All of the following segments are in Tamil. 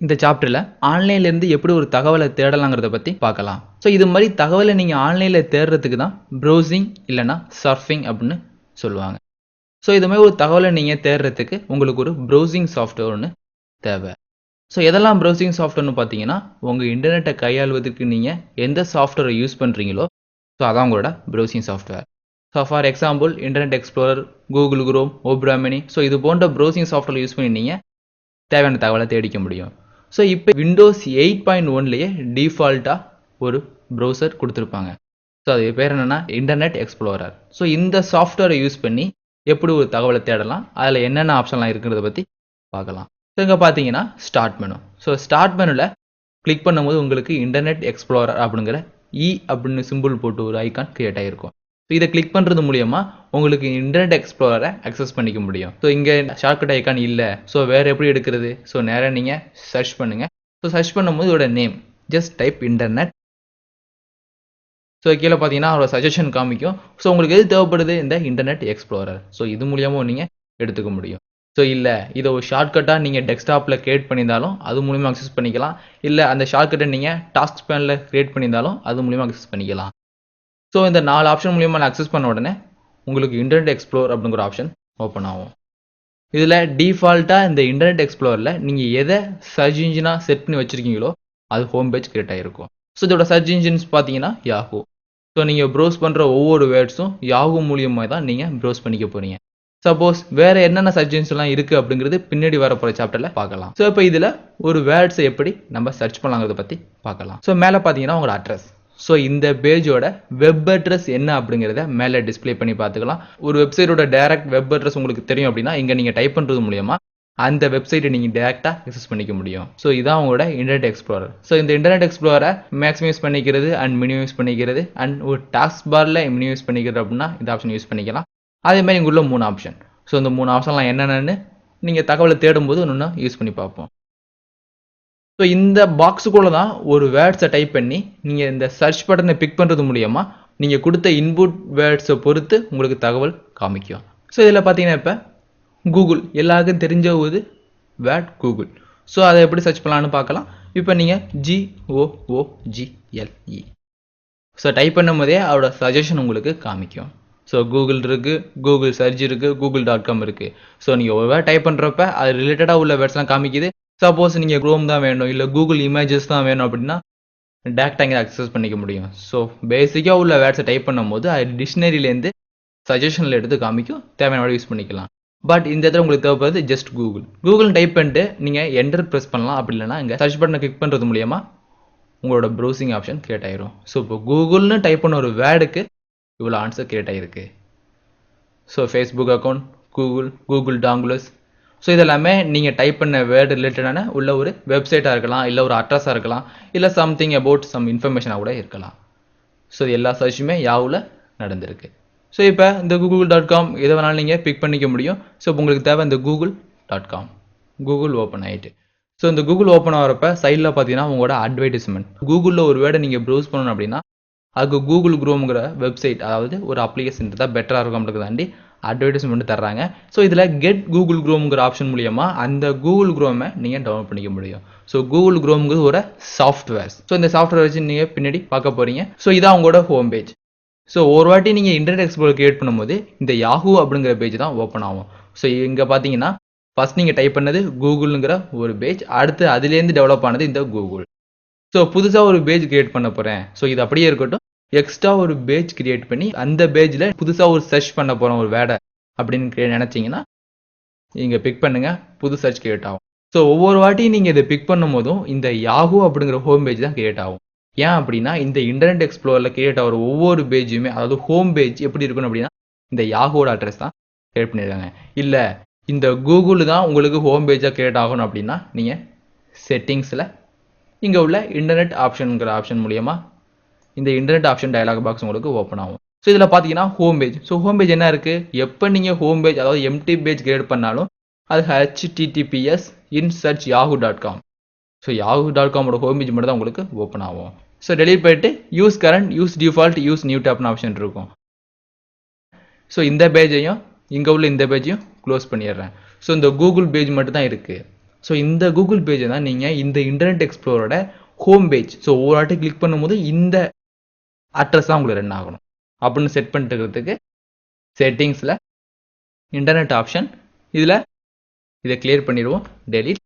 இந்த சாப்டர்ல ஆன்லைன்ல இருந்து எப்படி ஒரு தகவலை தேடலாங்கிறத பத்தி பார்க்கலாம். ஸோ இது மாதிரி தகவலை நீங்க ஆன்லைன்ல தேடுறதுக்கு தான் ப்ரௌசிங் இல்லைன்னா சர்ஃபிங் அப்படின்னு சொல்லுவாங்க. ஸோ இது மாதிரி ஒரு தகவலை நீங்க தேடுறதுக்கு உங்களுக்கு ஒரு ப்ரௌசிங் சாஃப்ட்வேர் ஒன்று தேவை. ஸோ எதெல்லாம் ப்ரௌசிங் சாஃப்ட்வேர்னு பார்த்தீங்கன்னா உங்க இன்டர்நெட்டை கையாளுவதற்கு நீங்க எந்த சாஃப்ட்வேரை யூஸ் பண்றீங்களோ ஸோ அதான் உங்களோட browsing software. So for example internet explorer, Google chrome, Opera mini, so இது போன்ற ப்ரௌசிங் சாஃப்ட்வேர் யூஸ் பண்ணி நீங்க தேவையான தகவலை தேடிக்க முடியும். ஸோ இப்போ விண்டோஸ் 8.1லேயே டிஃபால்ட்டாக ஒரு ப்ரௌசர் கொடுத்துருப்பாங்க. ஸோ அது பேர் என்னென்னா இன்டர்நெட் எக்ஸ்ப்ளோரர். ஸோ இந்த சாஃப்ட்வேரை யூஸ் பண்ணி எப்படி ஒரு தகவலை தேடலாம், அதில் என்னென்ன ஆப்ஷன்லாம் இருக்கிறத பற்றி பார்க்கலாம். ஸோ இங்கே பார்த்தீங்கன்னா ஸ்டார்ட் மெனு. ஸோ ஸ்டார்ட் மெனுவில் கிளிக் பண்ணும்போது உங்களுக்கு இன்டர்நெட் எக்ஸ்ப்ளோரர் அப்படிங்கிற அப்படின்னு சிம்பிள் போட்டு ஒரு ஐக்கான் கிரியேட் ஆகிருக்கும். ஸோ இதை கிளிக் பண்ணுறது மூலயமா உங்களுக்கு இன்டர்நெட் எக்ஸ்ப்ளோரரை அக்சஸ் பண்ணிக்க முடியும். ஸோ இங்கே ஷார்ட்கட் ஐக்கான் இல்லை, ஸோ வேறு எப்படி எடுக்கிறது? ஸோ நேராக நீங்கள் சர்ச் பண்ணுங்கள். ஸோ சர்ச் பண்ணும்போது இதோட name just type internet. So கீழே பார்த்தீங்கன்னா ஒரு சஜஷன் காமிக்கும். ஸோ உங்களுக்கு எது தேவைப்படுது? இந்த இன்டர்நெட் எக்ஸ்ப்ளோரர். ஸோ இது மூலியமாக நீங்கள் எடுத்துக்க முடியும். ஸோ இல்லை இதை ஒரு ஷார்ட்கட்டாக நீங்கள் டெஸ்க்டாப்பில் கிரியேட் பண்ணியிருந்தாலும் அது மூலிமா அக்சஸ் பண்ணிக்கலாம். இல்லை அந்த ஷார்ட்கட்டை நீங்கள் டாஸ்க் பேனில் கிரியேட் பண்ணியிருந்தாலும் அது மூலிமா அக்சஸ் பண்ணிக்கலாம். ஸோ இந்த 4 ஆப்ஷன் மூலியமாக நான் அக்சஸ் பண்ண உடனே உங்களுக்கு இன்டர்நெட் எக்ஸ்ப்ளோர் அப்படிங்கிற ஆப்ஷன் ஓப்பன் ஆகும். இதில் டிஃபால்ட்டாக இந்த இன்டர்நெட் எக்ஸ்ப்ளோரில் நீங்கள் எதை சர்ச் இன்ஜினாக செட் பண்ணி வச்சுருக்கீங்களோ அது ஹோம் பேஜ் கிரியேட் ஆகிருக்கும். ஸோ இதோட சர்ச் இன்ஜின்ஸ் பார்த்தீங்கன்னா யாஹூ. ஸோ நீங்கள் ப்ரௌஸ் பண்ணுற ஒவ்வொரு வேர்ட்ஸும் யாஹூ மூலியமாக தான் நீங்கள் ப்ரௌஸ் பண்ணிக்க போகிறீங்க. சப்போஸ் வேறு என்னென்ன சர்ச் இன்ஜின்ஸ்லாம் இருக்குது அப்படிங்கிறது பின்னாடி வரப்போகிற சாப்டரில் பார்க்கலாம். ஸோ இப்போ இதில் ஒரு வேர்ட்ஸை எப்படி நம்ம சர்ச் பண்ணலாங்கிறத பற்றி பார்க்கலாம். ஸோ மேலே பார்த்தீங்கன்னா உங்களோட அட்ரஸ். ஸோ இந்த பேஜோட வெப் அட்ரஸ் என்ன அப்படிங்கிறத மேலே டிஸ்பிளே பண்ணி பார்த்துக்கலாம். ஒரு வெப்சைட்டோட டைரக்ட் வெப் அட்ரஸ் உங்களுக்கு தெரியும் அப்படின்னா இங்கே நீங்கள் டைப் பண்ணுறது மூலமா அந்த வெப்சைட்டை நீங்கள் டேரெக்டாக அக்சஸ் பண்ணிக்க முடியும். ஸோ இதான் உங்களோட இன்டர்நெட் எக்ஸ்ப்ளோரர். ஸோ இந்த இன்டர்நெட் எக்ஸ்ப்ளோரரை மேக்ஸிமைஸ் பண்ணிக்கிறது அண்ட் மினிமைஸ் பண்ணிக்கிறது அண்ட் ஒரு டாஸ்க் பாரில் மினிமைஸ் பண்ணிக்கிறது அப்படின்னா இந்த ஆப்ஷன் யூஸ் பண்ணிக்கலாம். அதே மாதிரி இங்கே உள்ள 3 ஆப்ஷன். ஸோ இந்த 3 ஆப்ஷன்லாம் என்னென்னு நீங்கள் தகவலை தேடும்போது ஒன்று யூஸ் பண்ணி பார்ப்போம். ஸோ இந்த பாக்ஸுக்குள்ளே தான் ஒரு வேர்ட்ஸை டைப் பண்ணி நீங்கள் இந்த சர்ச் பட்டனை பிக் பண்ணுறது மூலயமா நீங்கள் கொடுத்த இன்புட் வேர்ட்ஸை பொறுத்து உங்களுக்கு தகவல் காமிக்கும். ஸோ இதில் பார்த்தீங்கன்னா இப்போ கூகுள் எல்லாருக்கும் தெரிஞ்ச ஒரு வேர்ட் கூகுள். ஸோ அதை எப்படி சர்ச் பண்ணலான்னு பார்க்கலாம். இப்போ நீங்கள் GOOGLE ஸோ டைப் பண்ணும் போதே அதோட சஜஷன் உங்களுக்கு காமிக்கும். ஸோ கூகுள் இருக்குது, கூகுள் சர்ச் இருக்குது, google.com இருக்குது. ஸோ நீங்கள் ஒரு வேர்ட் டைப் பண்ணுறப்ப அது ரிலேட்டடாக உள்ள வேர்ட்ஸ்லாம் காமிக்குது. சப்போஸ் நீங்கள் குரோம் தான் வேணும் இல்லை கூகுள் இமேஜஸ் தான் வேணும் அப்படின்னா டேரெக்டாக இங்கே அக்சஸ் பண்ணிக்க முடியும். ஸோ பேசிக்காக உள்ள வேர்ட்ஸை டைப் பண்ணும்போது அது டிக்ஷனரியிலேருந்து சஜஷனில் எடுத்து காமிக்கும், தேவையான யூஸ் பண்ணிக்கலாம். பட் இந்த இடத்துல உங்களுக்கு தேவைப்படுது ஜஸ்ட் கூகுள் டைப் பண்ணிட்டு நீங்கள் என்டர் ப்ரெஸ் பண்ணலாம். அப்படி இல்லைனா இங்கே சர்ச் பட்டனை கிளிக் பண்ணுறது மூலமா உங்களோட ப்ரௌசிங் ஆப்ஷன் கிரியேட் ஆயிரும். ஸோ இப்போ கூகுள்னு டைப் பண்ண ஒரு வேர்டுக்கு இவ்வளோ ஆன்சர் கிரியேட் ஆகிருக்கு. ஸோ ஃபேஸ்புக் அக்கௌண்ட், கூகுள் டாங்குலஸ், ஸோ இதெல்லாமே நீங்கள் டைப் பண்ண வேர்டு ரிலேட்டடான உள்ள ஒரு வெப்சைட்டாக இருக்கலாம், இல்லை ஒரு அட்ரஸாக இருக்கலாம், இல்லை சம்திங் அபவுட் சம் இன்ஃபர்மேஷனாக கூட இருக்கலாம். ஸோ எல்லா சர்ச்சுமே யாவில் நடந்திருக்கு. ஸோ இப்போ இந்த google.com எதை வேணாலும் நீங்கள் பிக் பண்ணிக்க முடியும். ஸோ இப்போ உங்களுக்கு தேவை இந்த google.com. கூகுள் ஓப்பன் ஆகிட்டு ஸோ இந்த கூகுள் ஓப்பன் ஆகிறப்ப சைடில் பார்த்தீங்கன்னா உங்களோட அட்வர்டைஸ்மெண்ட். கூகுளில் ஒரு வேர்டை நீங்கள் ப்ரௌஸ் பண்ணணும் அப்படின்னா அதுக்கு கூகுள் குரோம்ங்கிற வெப்சைட், அதாவது ஒரு அப்ளிகேஷன் தான் பெட்டராக இருக்கும் நம்மளுக்கு தாண்டி அட்வர்டைஸ்மெண்ட் தர்றாங்க. ஸோ இதில் கெட் கூகுள் குரோம்ங்கிற ஆப்ஷன் மூலியமா அந்த கூகுள் குரோமை நீங்கள் டவுன்லோட் பண்ணிக்க முடியும். ஸோ கூகுள் குரோம்ங்கிறது ஒரு சாஃப்ட்வேர். ஸோ இந்த சாஃப்ட்வேர் வச்சு நீங்கள் பின்னாடி பார்க்க போறீங்க. ஸோ இதான் உங்களோட ஹோம் பேஜ். ஸோ ஒரு வாட்டி நீங்கள் இன்டர்நெட் எக்ஸ்ப்ளோரர் கிரியேட் பண்ணும்போது இந்த யாஹூ அப்படிங்கிற பேஜ் தான் ஓப்பன் ஆகும். ஸோ இங்கே பார்த்தீங்கன்னா ஃபர்ஸ்ட் நீங்கள் டைப் பண்ணது கூகுளுங்கிற ஒரு பேஜ், அடுத்து அதுலேருந்து டெவலப் ஆனது இந்த கூகுள். ஸோ புதுசாக ஒரு பேஜ் கிரியேட் பண்ண போகிறேன். ஸோ இது அப்படியே இருக்கட்டும், எக்ஸ்ட்ரா ஒரு பேஜ் கிரியேட் பண்ணி அந்த பேஜில் புதுசாக ஒரு சர்ச் பண்ண போகிறோம் ஒரு வேர்டை அப்படின்னு நினச்சிங்கன்னா இங்கே பிக் பண்ணுங்க, புது சர்ச் கிரியேட் ஆகும். ஸோ ஒவ்வொரு வாட்டியும் நீங்கள் இதை பிக் பண்ணும் போதும் இந்த யாஹூ அப்படிங்கிற ஹோம் பேஜ் தான் கிரியேட் ஆகும். ஏன் அப்படின்னா இந்த இன்டர்நெட் எக்ஸ்ப்ளோரில் கிரியேட் ஆகிற ஒவ்வொரு பேஜுமே, அதாவது ஹோம் பேஜ் எப்படி இருக்கணும் அப்படின்னா இந்த யாஹூவோட அட்ரஸ் தான் கிரியேட் பண்ணியிருக்காங்க. இல்லை இந்த கூகுள் தான் உங்களுக்கு ஹோம் பேஜாக கிரியேட் ஆகணும் அப்படின்னா நீங்கள் செட்டிங்ஸில் இங்கே உள்ள இன்டர்நெட் ஆப்ஷனுங்கிற ஆப்ஷன் மூலியமாக இந்த இன்டர்நெட் ஆப்ஷன் டயலாக் பாக்ஸ் உங்களுக்கு ஓப்பன் ஆகும். ஸோ இதில் பார்த்தீங்கன்னா home page. So home page என்ன இருக்குது, எப்போ நீங்கள் ஹோம் பேஜ் அதாவது எம்டி பேஜ் கிரியேட் பண்ணாலும் அது https in search yahoo.com. So yahoo.com home page மட்டும் தான் உங்களுக்கு ஓப்பன் ஆகும். ஸோ டெலிட் பண்ணிட்டு use current, use default, use new டேப்னு ஆப்ஷன் இருக்கும். ஸோ இந்த பேஜையும் இங்கே உள்ள இந்த பேஜையும் க்ளோஸ் பண்ணிடுறேன். ஸோ இந்த கூகுள் பேஜ் மட்டும் தான் இருக்குது. ஸோ இந்த கூகுள் பேஜை தான் நீங்கள் இந்த இன்டர்நெட் எக்ஸ்ப்ளோரோட ஹோம் பேஜ். ஸோ ஒரு வாட்டி கிளிக் பண்ணும்போது இந்த அட்ரஸ் தான் உங்களுக்கு ரன் ஆகணும் அப்படின்னு செட் பண்ணிட்டு இருக்கிறதுக்கு செட்டிங்ஸில் இன்டர்நெட் ஆப்ஷன் இதில் இதை கிளியர் பண்ணிடுவோம், டெலிட்.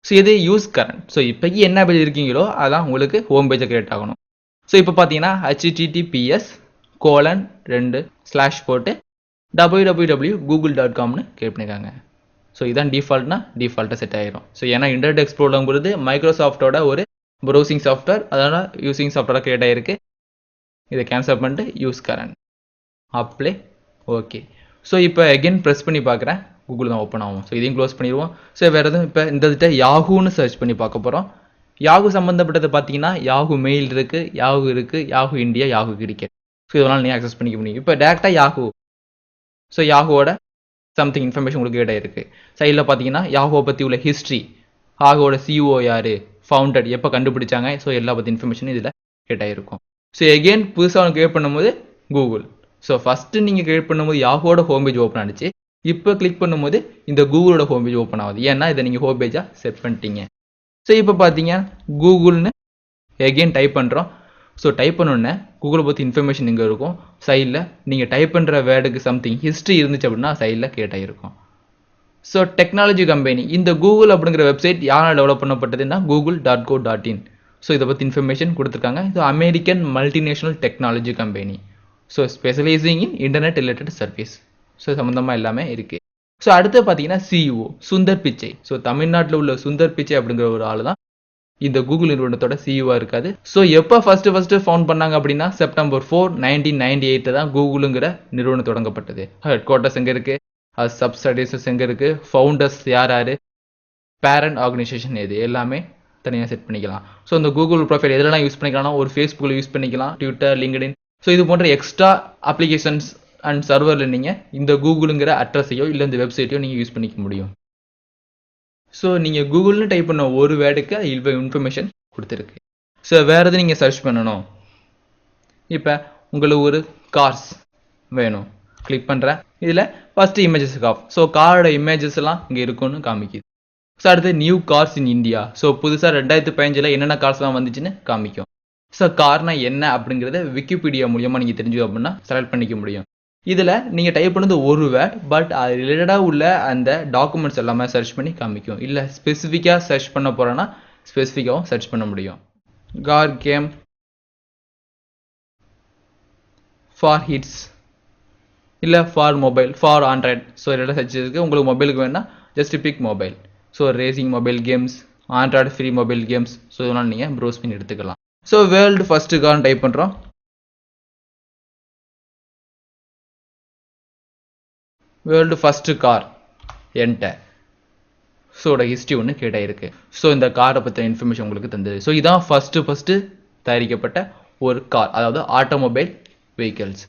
ஸோ இது யூஸ் கரண்ட். ஸோ இப்போக்கி என்ன பேஜ் இருக்கீங்களோ அதான் உங்களுக்கு ஹோம் பேஜை கிரியேட் ஆகணும். ஸோ இப்போ பார்த்தீங்கன்னா https:/2 போட்டு www.google.comனு கிரியேட் பண்ணியிருக்காங்க. ஸோ இதான் டிஃபால்ட்னா டிஃபால்ட்டாக செட் ஆகிரும். ஸோ ஏன்னா இன்டர்நெட் எக்ஸ்ப்ளோரருங்கிறது மைக்ரோசாஃப்டோட ஒரு ப்ரௌசிங் சாஃப்ட்வேர், அதனால் யூசிங் சாஃப்ட்வேராக கிரியேட் ஆகிருக்கு. இதை கேன்சல் பண்ணிட்டு use current apply. Okay. So இப்போ அகெயின் ப்ரெஸ் பண்ணி பார்க்குறேன், கூகுள் தான் ஓப்பன் ஆகும். ஸோ இதையும் க்ளோஸ் பண்ணிடுவோம். ஸோ வேறு எதுவும் இப்போ இந்த கிட்ட யாஹூன்னு சர்ச் பண்ணி பார்க்க போகிறோம். யாஹூ சம்மந்தப்பட்டது பார்த்தீங்கன்னா யாஹூ மெயில் இருக்குது, Yahoo India, Yahoo cricket. So இதனால் நீங்கள் ஆக்சஸ் பண்ணிக்க முடியும். இப்போ டேரெக்டாக யாஹூ, ஸோ யாஹூவோட சம்திங் இன்ஃபர்மேஷன் உங்களுக்கு கிரியேட் ஆகிருக்கு. சைடில் பார்த்தீங்கன்னா யாஹூவை பற்றி உள்ள ஹிஸ்ட்ரி, யாஹூவோட சிஓ யார், ஃபவுண்டட், எப்போ கண்டுபிடிச்சாங்க, ஸோ எல்லா பற்றி இன்ஃபர்மேஷனும் இதில் கிரியேட் ஆகிருக்கும். ஸோ எகெயின் புதுசாக கிரியேட் பண்ணும்போது கூகுள். ஸோ ஃபஸ்ட்டு நீங்கள் கிரியேட் பண்ணும்போது யாஹூவோட ஹோம் பேஜ் ஓப்பன் ஆனிச்சு. இப்போ கிளிக் பண்ணும்போது இந்த கூகுளோட ஹோம் பேஜ் ஓப்பன் ஆகுது. ஏன்னா இதை நீங்கள் ஹோம் பேஜாக செட் பண்ணிட்டீங்க. ஸோ இப்போ பார்த்தீங்க கூகுள்னு எகெயின் டைப் பண்ணுறோம். ஸோ டைப் பண்ணோன்னே கூகுளை பற்றி இன்ஃபர்மேஷன் இங்கே இருக்கும். சைடில் நீங்கள் டைப் பண்ணுற வேர்டுக்கு சம்திங் ஹிஸ்ட்ரி இருந்துச்சு அப்படின்னா சைடில் கிரியேட் ஆகிருக்கும். ஸோ டெக்னாலஜி கம்பெனி, இந்த கூகுள் அப்படிங்கிற வெப்சைட் யாரால் டெவலப் பண்ணப்பட்டதுன்னா google.co.in. ஸோ இதை பற்றி இன்ஃபர்மேஷன் கொடுத்துருக்காங்க. இது American multinational technology company. So specialising in internet related service. So சம்மந்தமாக எல்லாமே இருக்குது. ஸோ அடுத்து பார்த்தீங்கன்னா சிஇஓ சுந்தர் பிச்சை. ஸோ தமிழ்நாட்டில் உள்ள சுந்தர் பிச்சை அப்படிங்கிற ஒரு ஆள் தான் இந்த கூகுள் நிறுவனத்தோட சிஇஓவாக இருக்காது. ஸோ எப்போ ஃபஸ்ட்டு ஃபவுண்ட் பண்ணாங்க அப்படின்னா செப்டம்பர் 4, 1998 தான் கூகுளுங்கிற நிறுவனம் தொடங்கப்பட்டது. ஹெட் குவார்ட்டர்ஸ் எங்கே இருக்குது, அது சப்சைடிஸஸ் எங்கே இருக்குது, ஃபவுண்டர்ஸ் யார், பேரண்ட் ஆர்கனைசேஷன் எது, எல்லாமே தனியாக செட் பண்ணிக்கலாம். ஸோ இந்த கூகுள் ப்ரொஃபைல் எதெல்லாம் யூஸ் பண்ணிக்கலாம்னா ஒரு ஃபேஸ்புக்கில் யூஸ் பண்ணிக்கலாம், ட்விட்டர், லிங்க்டின். ஸோ இது போன்ற எக்ஸ்ட்ரா அப்ளிகேஷன்ஸ் அண்ட் சர்வரில் நீங்கள் இந்த கூகுளுங்கிற அட்ரஸையோ இல்லை இந்த வெப்சைட்டையோ நீங்கள் யூஸ் பண்ணிக்க முடியும். ஸோ நீங்கள் கூகுள்னு டைப் பண்ண ஒரு வேர்டுக்கு இவ்வளோ இன்ஃபர்மேஷன் கொடுத்துருக்கு. ஸோ வேறு எது நீங்கள் சர்ச் பண்ணணும், இப்போ உங்களுக்கு ஒரு கார்ஸ் வேணும், கிளிக் பண்ணுறேன். இதில் ஃபஸ்ட்டு இமேஜஸுக்கு ஆஃப். ஸோ காரோட இமேஜஸ் எல்லாம் இங்கே இருக்குன்னு காமிக்குது. ஸோ அடுத்து new cars in India. So புதுசாக 2015 என்னென்ன கார்ஸ்லாம் வந்துச்சுன்னு காமிக்கும். ஸோ கார்னா என்ன அப்படிங்கிறத விக்கிபீடியா மூலியமாக நீங்கள் தெரிஞ்சுக்கோ அப்படின்னா செலக்ட் பண்ணிக்க முடியும். இதில் நீங்கள் டைப் பண்ணது ஒரு வேர்ட், பட் அது ரிலேட்டடாக உள்ள அந்த டாக்குமெண்ட்ஸ் எல்லாமே சர்ச் பண்ணி காமிக்கும். இல்லை ஸ்பெசிஃபிக்காக சர்ச் பண்ண போகிறோன்னா ஸ்பெசிஃபிக்காகவும் சர்ச் பண்ண முடியும். கார் கேம் ஃபார் ஹிட்ஸ் இல்லை for mobile, for android. So related search இருக்குது. உங்களுக்கு மொபைலுக்கு வேணால் just pick mobile. So racing mobile games, android free mobile games. So இதெல்லாம் நீங்கள் ப்ரௌஸ் பண்ணி எடுத்துக்கலாம். ஸோ வேர்ல்டு ஃபஸ்ட்டு கார்னு டைப் பண்ணுறோம். World first car enter. ஸோட ஹிஸ்ட்ரி ஒன்று கேட்டாயிருக்கு. ஸோ இந்த காரை பற்றின இன்ஃபர்மேஷன் உங்களுக்கு தந்தது. ஸோ இதான் ஃபஸ்ட்டு தயாரிக்கப்பட்ட ஒரு கார், அதாவது ஆட்டோமொபைல் வெஹிக்கிள்ஸ்.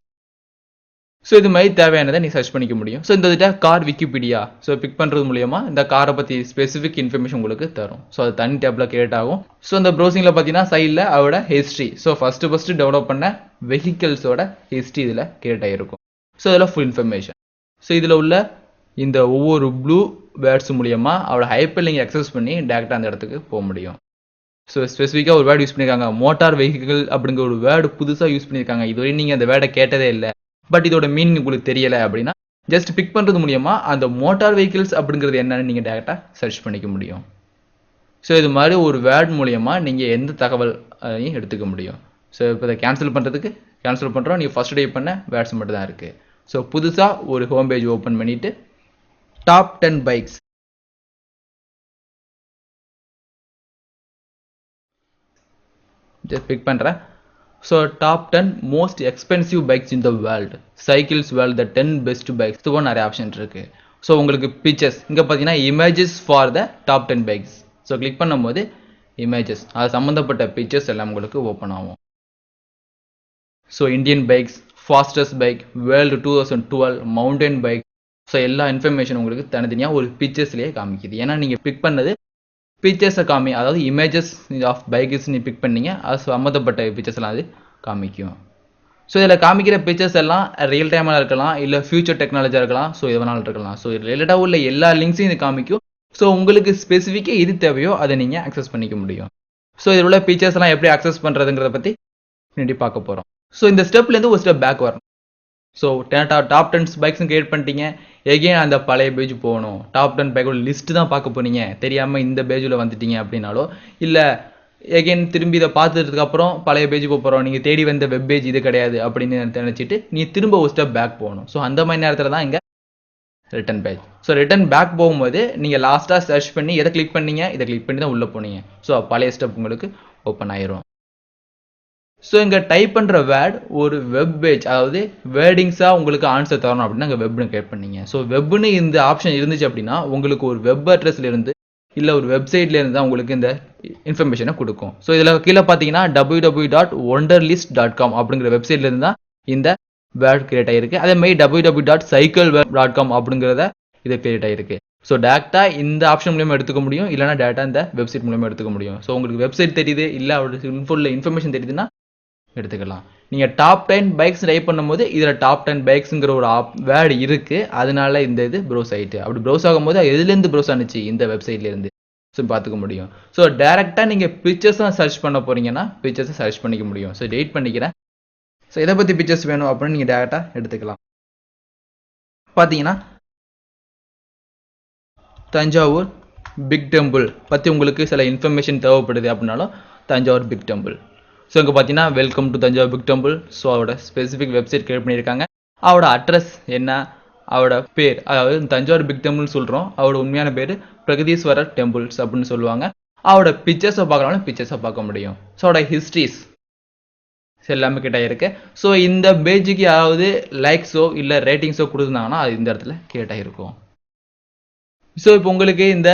ஸோ இது மாதிரி தேவையானதை நீ சர்ச் பண்ணிக்க முடியும். ஸோ இந்த இதில் கார் விக்கிபீடியா ஸோ பிக் பண்ணுறது மூலியமா இந்த காரை பற்றி ஸ்பெசிஃபிக் இன்ஃபர்மேஷன் உங்களுக்கு தரும். ஸோ அது தனி டேப்பில் கிரியேட் ஆகும். ஸோ இந்த ப்ரௌசிங்கில் பார்த்தீங்கன்னா சைடில் அவரோட ஹிஸ்ட்ரி, ஸோ ஃபஸ்ட்டு டெவலப் பண்ண வெஹிக்கிள்ஸோட ஹிஸ்ட்ரி இதில் கிரியேட் ஆகிருக்கும். ஸோ இதில் ஃபுல் இன்ஃபர்மேஷன். ஸோ இதில் உள்ள இந்த ஒவ்வொரு ப்ளூ வேர்ட்ஸ் மூலியமாக அவரோட ஹைப்பர் லிங்க் அக்சஸ் பண்ணி டேரெக்டாக அந்த இடத்துக்கு போக முடியும். ஸோ ஸ்பெசிஃபிக்காக ஒரு வேர்டு யூஸ் பண்ணியிருக்காங்க, மோட்டார் வெஹிக்கிள் அப்படிங்கிற ஒரு வேர்டு புதுசாக யூஸ் பண்ணியிருக்காங்க. இதுவரை நீங்கள் அந்த வேர்டை கேட்டதே இல்லை, பட் இதோட மீனிங் உங்களுக்கு தெரியலை அப்படின்னா ஜஸ்ட் பிக் பண்ணுறது மூலியமாக அந்த மோட்டார் வெஹிக்கிள்ஸ் அப்படிங்கிறது என்னன்னு நீங்கள் டேரெக்டாக சர்ச் பண்ணிக்க முடியும். ஸோ இது மாதிரி ஒரு வேர்ட் மூலியமாக நீங்கள் எந்த தகவல் எடுத்துக்க முடியும். ஸோ இப்போ இதை கேன்சல் பண்ணுறதுக்கு கேன்சல் பண்ணுறோம். நீங்கள் ஃபஸ்ட் டைப் பண்ண வேர்ட்ஸ் மட்டும் தான் இருக்குது. ஸோ புதுசாக ஒரு ஹோம் பேஜ் ஓப்பன் பண்ணிவிட்டு டாப் 10 பைக்ஸ், ஜஸ்ட் பிக் பண்ணுறேன். So top 10 most expensive bikes in the world, cycles world, the 10 best bikes. இதுவும் நிறைய ஆப்ஷன் இருக்குது. ஸோ உங்களுக்கு பிக்சர்ஸ் இங்கே பார்த்தீங்கன்னா images for the top 10 bikes. So click பண்ணும்போது இமேஜஸ், அது சம்மந்தப்பட்ட பிக்சர்ஸ் எல்லாம் உங்களுக்கு ஓப்பன் ஆகும். So Indian bikes, fastest bike, world 2012, mountain bike. So எல்லா இன்ஃபர்மேஷன் உங்களுக்கு தனித்தனியாக ஒரு பிக்சர்ஸ்லேயே காமிக்குது. ஏன்னா நீங்கள் பிக் பண்ணது பிக்சர்ஸை அதாவது இமேஜஸ் ஆஃப் பைக்ஸ் நீ பிக் பண்ணீங்க, அது சம்மந்தப்பட்ட பிக்சர்ஸ் எல்லாம் அது காமிக்கும். ஸோ இதில் காமிக்கிற பிக்சர்ஸ் எல்லாம் ரியல் டைமாக இருக்கலாம், இல்லை ஃபியூச்சர் டெக்னாலஜியாக இருக்கலாம். ஸோ எதனால இருக்கலாம். ஸோ ரிலேட்டடாக உள்ள எல்லா லிங்க்ஸையும் இது காமிக்கும். ஸோ உங்களுக்கு ஸ்பெசிஃபிக்காக எது தேவையோ அதை நீங்கள் அக்சஸ் பண்ணிக்க முடியும். ஸோ இதில் உள்ள ஃபீச்சர்ஸ்லாம் எப்படி அக்சஸ் பண்ணுறதுங்கிறத பற்றி பின்னாடி பார்க்க போகிறோம். ஸோ இந்த ஸ்டெப்லேருந்து ஒரு ஸ்டெப் பேக் வரணும். ஸோ டாப் 10 பைக்ஸும் கிரியேட் பண்ணிட்டீங்க. எகெயின் அந்த பழைய பேஜ் போகணும். டாப் 10 பைக்கோட லிஸ்ட்டு தான் பார்க்க போனீங்க. தெரியாமல் இந்த பேஜில் வந்துட்டீங்க அப்படின்னாலோ, இல்லை எகெயின் திரும்பி இதை பார்த்ததுக்கப்புறம் பழைய பேஜ் போகிறோம், நீங்கள் தேடி வந்த வெப் பேஜ் இது கிடையாது அப்படின்னு நினச்சிட்டு நீ திரும்ப ஒரு ஸ்டெப் பேக் போகணும். ஸோ அந்த மாதிரி நேரத்தில் தான் இங்கே return page. So return back போகும்போது நீங்கள் லாஸ்ட்டாக சர்ச் பண்ணி எதை கிளிக் பண்ணீங்க, இதை கிளிக் பண்ணி தான் உள்ளே போனீங்க. ஸோ பழைய ஸ்டெப் உங்களுக்கு ஓப்பன் ஆயிரும். ஸோ இங்கே டைப் பண்ணுற வேர்ட் ஒரு வெப் பேஜ், அதாவது வேர்டிங்ஸாக உங்களுக்கு ஆன்சர் தரணும் அப்படின்னா அங்கே வெப்னு கிரியேட் பண்ணீங்க. ஸோ வெப்னு இந்த ஆப்ஷன் இருந்துச்சு அப்படின்னா உங்களுக்கு ஒரு வெப் அட்ரஸ்லேருந்து இல்லை ஒரு வெப்சைட்லேருந்து தான் உங்களுக்கு இந்த இன்ஃபர்மேஷனை கொடுக்கும். ஸோ இதில் கீழே பார்த்தீங்கன்னா www.wonderlist.com அப்படிங்கிற வெப்சைட்லேருந்து தான் இந்த வேர்ட் கிரியேட் ஆகிருக்கு. அதேமாதிரி www.cycleweb.com அப்படிங்கிறத இது கிரியேட் ஆகிருக்கு. ஸோ டேரெக்டாக இந்த ஆப்ஷன் மூலியமாக எடுத்துக்க முடியும், இல்லைனா டேரெக்டாக இந்த வெப்சைட் மூலியமாக எடுத்துக்க முடியும். ஸோ உங்களுக்கு வெப்சைட் தெரியுது, இல்லை அவரோட இன்ஃபர்மேஷன் தெரியுதுன்னா எடுத்துக்கலாம். நீங்கள் டாப் 10 பைக்ஸ் டைப் பண்ணும்போது இதில் டாப் 10 பைக்ஸுங்கிற ஒரு வேர்டு இருக்குது, அதனால இந்த இது ப்ரௌஸ் ஆகிட்டு. அப்படி ப்ரௌஸ் ஆகும்போது எதுலேருந்து ப்ரௌஸ் ஆனிச்சு, இந்த வெப்சைட்லேருந்து. ஸோ பார்த்துக்க முடியும். ஸோ டேரெக்டாக நீங்கள் பிக்சர்ஸ் தான் சர்ச் பண்ண போகிறீங்கன்னா பிக்சர்ஸை சர்ச் பண்ணிக்க முடியும். ஸோ டெலிட் பண்ணிக்கிறேன். ஸோ இதை பற்றி பிக்சர்ஸ் வேணும் அப்படின்னு நீங்கள் டேரெக்டாக எடுத்துக்கலாம். பார்த்தீங்கன்னா தஞ்சாவூர் பிக் டெம்பிள் பற்றி உங்களுக்கு சில இன்ஃபர்மேஷன் தேவைப்படுது அப்படின்னாலும் தஞ்சாவூர் பிக் டெம்பிள். ஸோ இங்கே பார்த்தீங்கன்னா welcome to Thanjavur big temple. So அவரோட ஸ்பெசிஃபிக் வெப்சைட் கிரியேட் பண்ணியிருக்காங்க. அவரோட அட்ரஸ் என்ன, அவரோட பேர், அதாவது தஞ்சாவூர் பிக் டெம்பிள் சொல்கிறோம், அவரோட உண்மையான பேர் பிரகதீஸ்வரர் டெம்பிள்ஸ் அப்படின்னு சொல்லுவாங்க. அவரோட பிக்சர்ஸை பார்க்கறாலும் பிக்சர்ஸை பார்க்க முடியும். ஸோ அவரோட ஹிஸ்ட்ரிஸ் எல்லாமே கிட்ட இருக்கு. ஸோ இந்த பேஜுக்கு யாராவது லைக்ஸோ இல்லை ரேட்டிங்ஸோ கொடுத்துருந்தாங்கன்னா அது இந்த இடத்துல கிரியேட் ஆகிருக்கும். ஸோ இப்போ உங்களுக்கு இந்த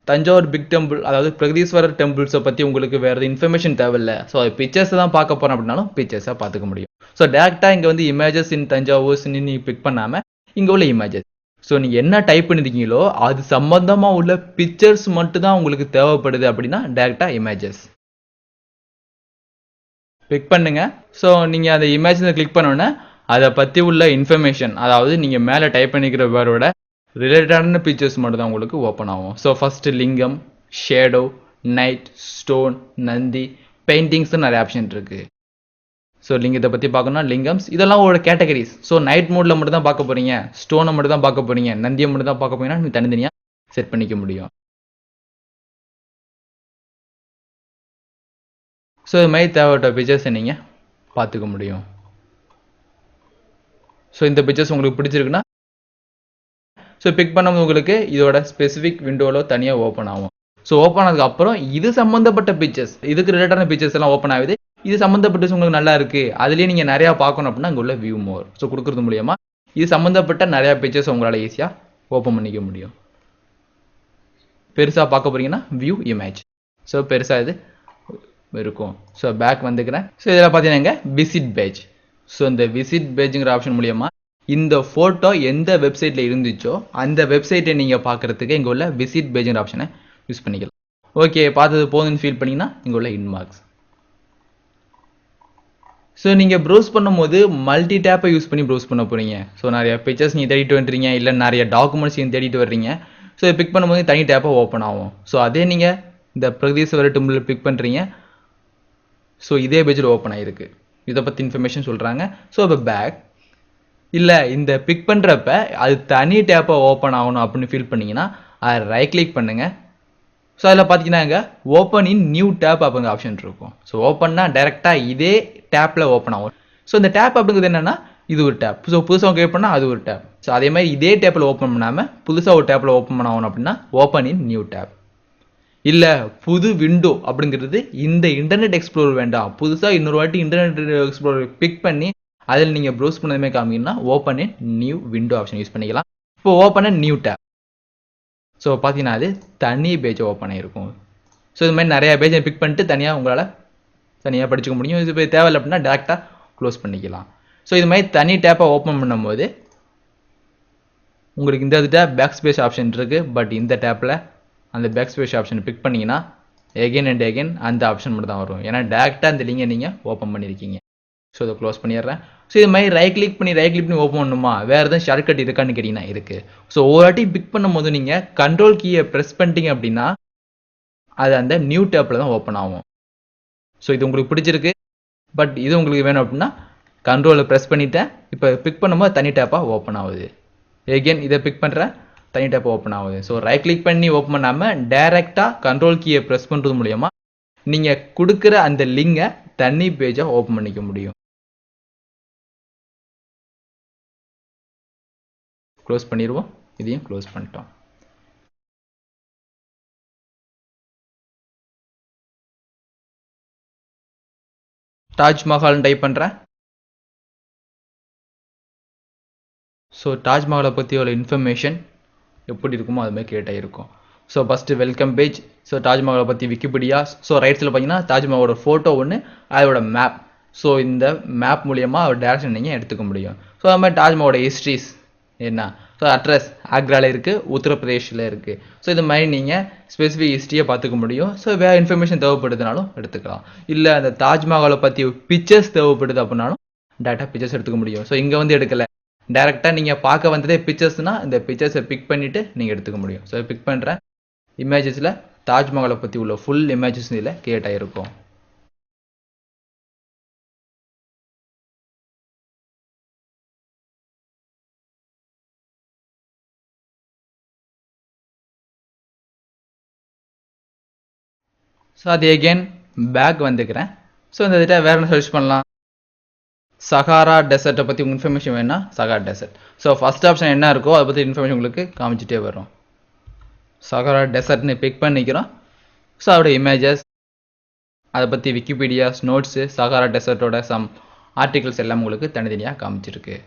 தஞ்சாவூர் பிக் டெம்பிள், அதாவது பிரகதீஸ்வரர் டெம்பிள்ஸை பற்றி உங்களுக்கு வேறு இன்ஃபர்மேஷன் தேவையில்லை, ஸோ அது பிக்சர்ஸை தான் பார்க்க போகிறோம் அப்படின்னாலும் பிக்சர்ஸை பார்த்துக்க முடியும். ஸோ டேரெக்டாக இங்கே வந்து இமேஜஸ் இன் தஞ்சாவூர்ஸ்ன்னு நீங்கள் பிக் பண்ணாமல் இங்கே உள்ள இமேஜஸ், ஸோ நீங்கள் என்ன டைப் பண்ணிருக்கீங்களோ அது சம்மந்தமாக உள்ள பிக்சர்ஸ் மட்டும் தான் உங்களுக்கு தேவைப்படுது அப்படின்னா டேரெக்டாக இமேஜஸ் கிளிக் பண்ணுங்க. ஸோ நீங்கள் அந்த இமேஜை கிளிக் பண்ணோன்னே அதை பற்றி உள்ள இன்ஃபர்மேஷன், அதாவது நீங்கள் மேலே டைப் பண்ணிக்கிற வேர்டோட ரிலேட்டடான பிக்சர்ஸ் மட்டும் தான் உங்களுக்கு ஓப்பன் ஆகும். ஸோ ஃபஸ்ட்டு லிங்கம், ஷேடோ, நைட், ஸ்டோன், நந்தி, பெயிண்டிங்ஸ்னு நிறைய ஆப்ஷன் இருக்குது. ஸோ லிங்கத்தை பற்றி பார்க்கணும்னா லிங்கம்ஸ், இதெல்லாம் ஒரு கேட்டகரிஸ். ஸோ நைட் மோடில் மட்டும் தான் பார்க்க போகிறீங்க, ஸ்டோனை மட்டும் தான் பார்க்க போகிறீங்க, நந்தியை மட்டும் தான் பார்க்க போறீங்கன்னா நீங்கள் தனித்தனியாக செட் பண்ணிக்க முடியும். ஸோ இது மாதிரி தேவைப்பட்ட பிக்சர்ஸை நீங்கள் பார்த்துக்க முடியும். ஸோ இந்த பிக்சர்ஸ் உங்களுக்கு பிடிச்சிருக்குன்னா ஸோ பிக் பண்ணும்போது உங்களுக்கு இதோட ஸ்பெசிஃபிக் விண்டோவில் தனியாக ஓப்பன் ஆகும். ஸோ ஓப்பன் ஆனதுக்கப்புறம் இது சம்மந்தப்பட்ட பிக்சர்ஸ், இதுக்கு ரிலேட்டடான பிக்சர்ஸ் எல்லாம் ஓப்பன் ஆகுது. இது சம்மந்தப்பட்ட உங்களுக்கு நல்லா இருக்குது, அதுலேயே நீங்கள் நிறையா பார்க்கணும் அப்படின்னா அங்கே உள்ள வியூ மோர் ஸோ கொடுக்குறது மூலியமாக இது சம்மந்தப்பட்ட நிறையா பிக்சர்ஸ் உங்களால் ஈஸியாக ஓப்பன் பண்ணிக்க முடியும். பெருசாக பார்க்க போகிறீங்கன்னா வியூ இமேஜ், ஸோ பெருசாக இது இருக்கும். ஸோ பேக் வந்துக்கிறேன். ஸோ இதில் பார்த்தீங்கன்னா விசிட் பேஜ். ஸோ இந்த விசிட் பேஜுங்கிற ஆப்ஷன் மூலியமாக இந்த ஃபோட்டோ எந்த வெப்சைட்டில் இருந்துச்சோ அந்த வெப்சைட்டை நீங்கள் பார்க்குறதுக்கு இங்கே உள்ள விசிட் பேஜுங்கிற ஆப்ஷனை யூஸ் பண்ணிக்கலாம். ஓகே, பார்த்தது போதுன்னு ஃபீல் பண்ணிங்கன்னா இங்கே உள்ள இன்பாக்ஸ். ஸோ நீங்கள் ப்ரௌஸ் பண்ணும்போது மல்டி டேப்பை யூஸ் பண்ணி ப்ரௌஸ் பண்ண போகிறீங்க. ஸோ நிறைய பிக்சர்ஸ் நீங்கள் தேடிட்டு வந்துறீங்க, இல்லை நிறைய டாக்குமெண்ட்ஸ் நீங்கள் தேடிட்டு வர்றீங்க. ஸோ பிக் பண்ணும்போது தனி டேப்பாக ஓப்பன் ஆகும். ஸோ அதே நீங்கள் இந்த பிரகதீஸ்வரர் டெம்பிள் பிக் பண்ணுறீங்க, ஸோ இதே பேஜில் ஓப்பன் ஆகிருக்கு. இதை பற்றி இன்ஃபர்மேஷன் சொல்கிறாங்க. ஸோ இப்போ பேக் இல்லை இந்த பிக் பண்ணுறப்ப அது தனி டேப்பாக ஓப்பன் ஆகணும் அப்படின்னு ஃபீல் பண்ணிங்கன்னா அதை ரைட் கிளிக் பண்ணுங்கள். ஸோ அதில் பார்த்தீங்கன்னா இங்கே ஓப்பன் இன் நியூ டேப் அப்படிங்கிற ஆப்ஷன் இருக்கும். ஸோ ஓப்பன்னா டைரெக்டாக இதே டேப்பில் ஓப்பன் ஆகும். ஸோ இந்த டேப் அப்படிங்கிறது என்னென்னா இது ஒரு டேப். ஸோ புதுசாக கிரியேட் பண்ணால் அது ஒரு டேப். ஸோ அதே மாதிரி இதே டேப்பில் ஓப்பன் பண்ணாமல் புதுசாக ஒரு டேப்பில் ஓப்பன் பண்ணணும் அப்படின்னா ஓப்பன் இன் நியூ டேப். இல்லை புது விண்டோ அப்படிங்கிறது இந்த இன்டர்நெட் எக்ஸ்ப்ளோரர் வேண்டாம், புதுசாக இன்னொரு வாட்டி இன்டர்நெட் எக்ஸ்ப்ளோரர் பிக் பண்ணி அதில் நீங்கள் ப்ரௌஸ் பண்ணதுமே காமிங்கன்னா open in new window option use பண்ணிக்கலாம். இப்போ open in new tab. So பார்த்தீங்கன்னா அது தனி பேஜ் ஓப்பன் ஆகிருக்கும். ஸோ இது மாதிரி நிறையா பேஜை பிக் பண்ணிட்டு தனியாக உங்களால் தனியாக படிச்சுக்க முடியும். இது போய் தேவையில்லை அப்படின்னா டேரெக்டாக க்ளோஸ் பண்ணிக்கலாம். ஸோ இது மாதிரி தனி டேப்பை ஓப்பன் பண்ணும்போது உங்களுக்கு இந்த டேப் பேக் ஸ்பேஸ் ஆப்ஷன் இருக்குது. பட் இந்த டேப்பில் அந்த பேக் ஸ்பேஸ் ஆப்ஷன் பிக் பண்ணிங்கன்னா எகெயின் அண்ட் எகெயின் அந்த ஆப்ஷன் மட்டும் தான் வரும். ஏன்னா டேரெக்டாக அந்த லிங்கை நீங்கள் ஓப்பன் பண்ணியிருக்கீங்க. ஸோ இதை க்ளோஸ் பண்ணிடுறேன். ஸோ இது மாதிரி ரைட் கிளிக் பண்ணி ஓப்பன் பண்ணணுமா, வேறு எதுவும் ஷார்ட்கட் இருக்கான்னு கேட்டிங்கன்னா இருக்குது. ஸோ ஒரு வாட்டி பிக் பண்ணும்போது நீங்கள் கண்ட்ரோல் கீயை ப்ரெஸ் பண்ணிட்டீங்க அப்படின்னா அது அந்த நியூ டேப்பில் தான் ஓப்பன் ஆகும். ஸோ இது உங்களுக்கு பிடிச்சிருக்கு, பட் இது உங்களுக்கு வேணும் அப்படின்னா கண்ட்ரோலை ப்ரெஸ் பண்ணிவிட்டேன். இப்போ பிக் பண்ணும்போது தனி டேப்பாக ஓப்பன் ஆகுது. எகெயின் இதை பிக் பண்ணுறேன், தனி டேப் ஓப்பன் ஆகுது. ஸோ ரைட் கிளிக் பண்ணி ஓப்பன் பண்ணாமல் டைரெக்டாக கண்ட்ரோல் கீயை ப்ரெஸ் பண்ணுறது மூலயமா நீங்கள் கொடுக்குற அந்த லிங்கை தனி பேஜாக ஓப்பன் பண்ணிக்க முடியும். க்ளோஸ் பண்ணிடுவோம். இதையும் க்ளோஸ் பண்ணிட்டோம். தாஜ்மஹால்னு டைப் பண்ணுறேன். ஸோ தாஜ்மஹாலை பற்றி ஒரு இன்ஃபர்மேஷன் எப்படி இருக்குமோ அது மாதிரி கிரியேட் ஆகிருக்கும். So first welcome page. So தாஜ்மஹாலை பற்றி விக்கிபீடியா. ஸோ ரைட் சைடில் பார்த்தீங்கன்னா தாஜ்மஹாலோட ஃபோட்டோ ஒன்று, அதோட மேப். ஸோ இந்த மேப் மூலியமாக ஒரு டேரக்ஷன் நீங்கள் எடுத்துக்க முடியும். ஸோ அது மாதிரி தாஜ்மஹாலோட ஹிஸ்ட்ரிஸ் என்ன, ஸோ அட்ரஸ் ஆக்ராவில் இருக்குது, உத்தரப்பிரதேஷில் இருக்குது. ஸோ இது மாதிரி நீங்கள் ஸ்பெசிஃபிக் ஹிஸ்ட்ரியை பார்த்துக்க முடியும். ஸோ வேறு இன்ஃபர்மேஷன் தேவைப்படுதுனாலும் எடுத்துக்கலாம். இல்லை அந்த தாஜ்மஹாலை பற்றி பிக்சர்ஸ் தேவைப்படுது அப்படின்னாலும் டேரெக்டாக பிக்சர்ஸ் எடுத்துக்க முடியும். ஸோ இங்கே வந்து எடுக்கலை, டேரெக்டாக நீங்கள் பார்க்க வந்ததே பிக்சர்ஸ்னால் இந்த பிக்சர்ஸை பிக் பண்ணிவிட்டு நீங்கள் எடுத்துக்க முடியும். ஸோ பிக் பண்ணுற இமேஜஸில் தாஜ்மஹாலை பற்றி உள்ள ஃபுல் இமேஜஸ் இதில் கிரியேட் ஆகிருக்கும். ஸோ அது எகெயின் பேக் வந்துக்கிறேன். ஸோ இந்த இதில் வேறு என்ன சர்ச் பண்ணலாம், சஹாரா டெசர்ட்டை பற்றி உங்கள் இன்ஃபர்மேஷன் வேணுன்னா Sahara dessert. So first option என்ன இருக்கோ அதை பற்றி இன்ஃபர்மேஷன் உங்களுக்கு காமிச்சிட்டே வரும். சஹாரா டெசர்ட்னு பிக் பண்ணிக்கிறோம். ஸோ அதோட இமேஜஸ், அதை பற்றி விக்கிபீடியாஸ், நோட்ஸு, சஹாரா டெசர்ட்டோட சம் ஆர்டிகல்ஸ் எல்லாம் உங்களுக்கு தனித்தனியாக காமிச்சிருக்கு.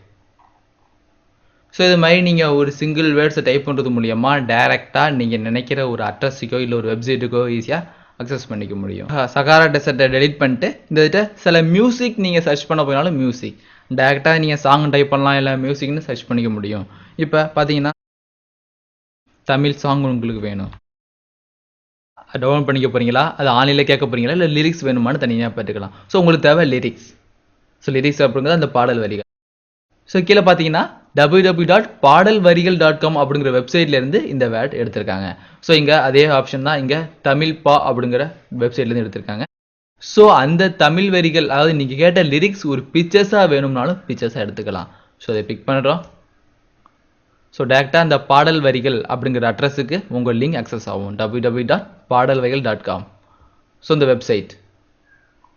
ஸோ இது மாதிரி நீங்கள் ஒரு சிங்கிள் வேர்ட்ஸை டைப் பண்ணுறது மூலியமாக டைரெக்டாக நீங்கள் நினைக்கிற ஒரு அட்ரஸுக்கோ இல்லை ஒரு வெப்சைட்டுக்கோ ஈஸியாக அக்சஸ் பண்ணிக்க முடியும். சஹாரா டெசர்ட்டை டெலிட் பண்ணிட்டு இந்த இதில் சில மியூசிக் நீங்கள் சர்ச் பண்ண போனாலும் மியூசிக் டேரெக்டாக நீங்கள் சாங் டைப் பண்ணலாம், இல்லை மியூசிக்னு சர்ச் பண்ணிக்க முடியும். இப்போ பார்த்தீங்கன்னா தமிழ் சாங் உங்களுக்கு வேணும், டவுன்லோட் பண்ணிக்க போகிறீங்களா, அது ஆன்லைனில் கேட்க போகிறீங்களா, இல்லை லிரிக்ஸ் வேணுமான்னு தனியாக பார்த்துக்கலாம். ஸோ உங்களுக்கு தேவை லிரிக்ஸ். ஸோ லிரிக்ஸ் அப்படிங்கிறது அந்த பாடல் வரிகள். ஸோ கீழே பார்த்தீங்கன்னா www.பாடல்வரிகள்.com அப்படிங்கிற வெப்சைட்லேருந்து இந்த வேர்ட் எடுத்திருக்காங்க. ஸோ இங்கே அதே ஆப்ஷன் தான் இங்கே தமிழ் பா அப்படிங்கிற வெப்சைட்லேருந்து எடுத்திருக்காங்க. ஸோ அந்த தமிழ் வரிகள், அதாவது நீங்கள் கேட்ட லிரிக்ஸ் ஒரு பிக்சர்ஸாக வேணும்னாலும் பிக்சர்ஸாக எடுத்துக்கலாம். ஸோ அதை பிக் பண்ணுறோம். ஸோ டேரெக்டாக அந்த பாடல் வரிகள் அப்படிங்கிற அட்ரஸுக்கு உங்கள் லிங்க் அக்சஸ் ஆகும், www.பாடல்வரிகள்.com. ஸோ இந்த வெப்சைட்.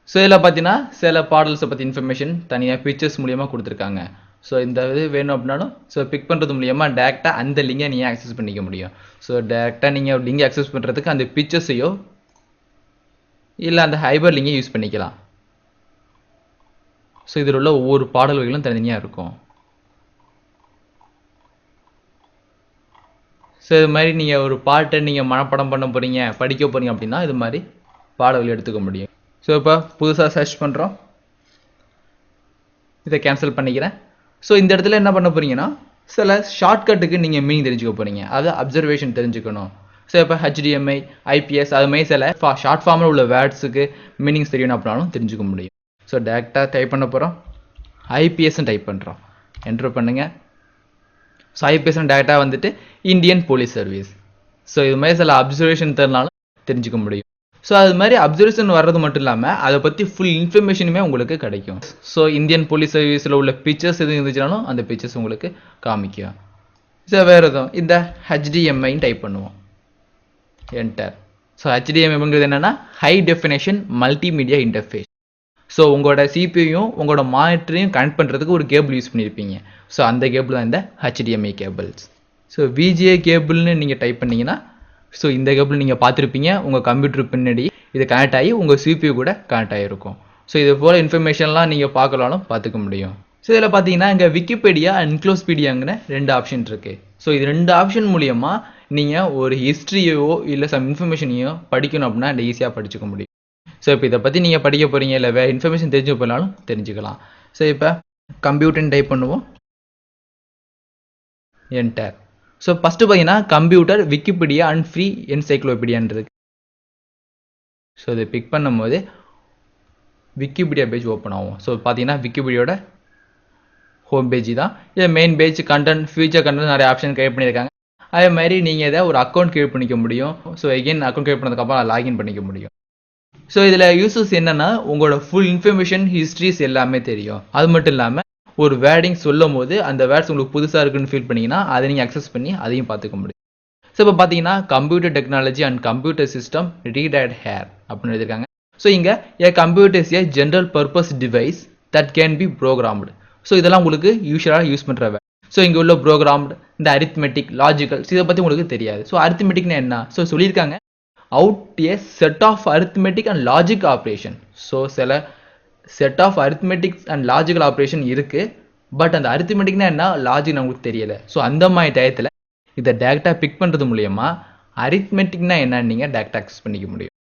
ஸோ இதில் பார்த்தீங்கன்னா சில பாடல்ஸை பற்றி இன்ஃபர்மேஷன் தனியாக பிக்சர்ஸ் மூலியமாக கொடுத்துருக்காங்க. ஸோ இந்த இது வேணும் அப்படின்னாலும் ஸோ பிக் பண்ணுறது மூலியமாக டேரெக்டாக அந்த லிங்கை நீங்கள் ஆக்சஸ் பண்ணிக்க முடியும். ஸோ டேரெக்டாக நீங்கள் லிங்கை ஆக்சஸ் பண்ணுறதுக்கு அந்த பிக்சர்ஸையோ இல்லை அந்த ஹைபர் லிங்கை யூஸ் பண்ணிக்கலாம். ஸோ இதில் உள்ள ஒவ்வொரு பாடல் வகைகளும் தனித்தனியாக இருக்கும். ஸோ இது மாதிரி நீங்கள் ஒரு பாட்டை நீங்கள் மனப்பாடம் பண்ண போகிறீங்க, படிக்க போகிறீங்க அப்படின்னா இது மாதிரி பாடல்கள் எடுத்துக்க முடியும். ஸோ இப்போ புதுசாக சர்ச் பண்ணுறோம், இதை கேன்சல் பண்ணிக்கிறேன். ஸோ இந்த இடத்துல என்ன பண்ண போகிறீங்கன்னா சில ஷார்ட்கட்டுக்கு நீங்கள் மீனிங் தெரிஞ்சுக்க போகிறீங்க, அதாவது அப்சர்வேஷன் தெரிஞ்சுக்கணும். ஸோ இப்போ HDMI, IPS அது மாதிரி சில ஷார்ட் ஃபார்மில் உள்ள வேர்ட்ஸுக்கு மீனிங்ஸ் தெரியணும் அப்படின்னாலும் தெரிஞ்சுக்க முடியும். ஸோ டேரெக்டாக டைப் பண்ண போகிறோம், IPSன்னு டைப் பண்ணுறோம், என்ட்ரு பண்ணுங்கள். ஸோ IPSன்னு டேரெக்டாக வந்துட்டு இந்தியன் போலீஸ் சர்வீஸ். ஸோ இது மாதிரி சில அப்சர்வேஷன் தெரினாலும் தெரிஞ்சுக்க முடியும். ஸோ அது மாதிரி அப்சர்வேஷன் வர்றது மட்டும் இல்லாமல் அதை பற்றி ஃபுல் இன்ஃபர்மேஷனுமே உங்களுக்கு கிடைக்கும். ஸோ இந்தியன் போலீஸ் சர்வீஸில் உள்ள பிக்சர்ஸ் எதுவும் இருந்துச்சுனாலும் அந்த பிக்சர்ஸ் உங்களுக்கு காமிக்கும். ஸோ வேறு எதுவும் இந்த HDMIன்னு டைப் பண்ணுவோம், என்டர். ஸோ HDMIங்கிறது என்னென்னா high definition multimedia interface. So உங்களோட CPU உங்களோட மானிட்டரையும் கனெக்ட் பண்ணுறதுக்கு ஒரு கேபிள் யூஸ் பண்ணியிருப்பீங்க. ஸோ அந்த கேபிள் தான் இந்த HDMI கேபிள்ஸ். ஸோ VGA கேபிள்னு நீங்கள் டைப் பண்ணிங்கன்னா ஸோ இந்த கேபிள் நீங்கள் பார்த்துருப்பீங்க, உங்கள் கம்ப்யூட்டர் பின்னாடி இது கனெக்ட் ஆகி உங்கள் CPU கூட கனெக்ட் ஆகிருக்கும். ஸோ இது போல் இன்ஃபர்மேஷன்லாம் நீங்கள் பார்க்கலாலும் பார்த்துக்க முடியும். ஸோ இதில் பார்த்தீங்கன்னா இங்கே விக்கிபீடியா, என்க்ளோஸ்பீடியாங்கிற 2 ஆப்ஷன் இருக்குது. ஸோ இது 2 ஆப்ஷன் மூலியமாக நீங்கள் ஒரு ஹிஸ்ட்ரியோ இல்லை சம் இன்ஃபர்மேஷனையோ படிக்கணும் அப்படின்னா இதை ஈஸியாக படிச்சுக்க முடியும். ஸோ இப்போ இதை பற்றி நீங்கள் படிக்க போகிறீங்க, இல்லை வேறு இன்ஃபர்மேஷன் தெரிஞ்சு போனாலும் தெரிஞ்சுக்கலாம். ஸோ இப்போ கம்ப்யூட்டர்னு டைப் பண்ணுவோம், என்டர். ஸோ ஃபஸ்ட்டு பார்த்தீங்கன்னா கம்ப்யூட்டர், விக்கிபீடியா அண்ட் ஃப்ரீ என்சைக்ளோபீடியான்றது. ஸோ இதை பிக் பண்ணும்போது விக்கிபீடியா பேஜ் ஓப்பன் ஆகும். ஸோ பார்த்தீங்கன்னா விக்கிபீடியோட ஹோம் பேஜ் தான். இது main page, content, feature content நிறைய ஆப்ஷன் கிரியேட் பண்ணியிருக்காங்க. அதே மாதிரி நீங்கள் இதை ஒரு அக்கௌண்ட் கிரியேட் பண்ணிக்க முடியும். ஸோ எகெயின் அக்கௌண்ட் கிரியேட் பண்ணதுக்கப்புறம் லாகின் பண்ணிக்க முடியும். ஸோ இதில் யூசஸ் என்னென்னா உங்களோட ஃபுல் இன்ஃபர்மேஷன், ஹிஸ்ட்ரிஸ் எல்லாமே தெரியும். அது மட்டும் இல்லாமல் ஒரு வேர்டிங் சொல்லும் போது அந்த வேர்ட்ஸ் உங்களுக்கு புதுசாக இருக்குன்னு ஃபீல் பண்ணிங்கன்னா அதை நீங்கள் அக்சஸ் பண்ணி அதையும் பார்த்துக்க முடியும். ஸோ இப்போ பார்த்தீங்கன்னா computer technology and computer system read at here அப்படின்னு எழுதியிருக்காங்க. ஸோ இங்கே a computer is a general purpose device that can be programmed. So இதெல்லாம் உங்களுக்கு யூஸ்வலாக யூஸ் பண்ணுற வேர்ட். ஸோ இங்கே உள்ள ப்ரோக்ராம்டு, இந்த அரித்மெட்டிக், லாஜிக்கல், இதை பற்றி உங்களுக்கு தெரியாது. ஸோ அரித்மெட்டிக்னா என்ன? ஸோ சொல்லியிருக்காங்க out a set of arithmetic and logic operation. So சில set of arithmetics and logical operation இருக்குது. பட் அந்த அரித்மெட்டிக்னா என்ன, லாஜிக் நமக்கு தெரியலை. ஸோ அந்த மாதிரி டயத்தில் இதை டேரெக்டாக பிக் பண்ணுறது மூலயமா அரித்மெட்டிக்னா என்னன்னு நீங்கள் டேரெக்டாக அக்சஸ் பண்ணிக்க முடியும்.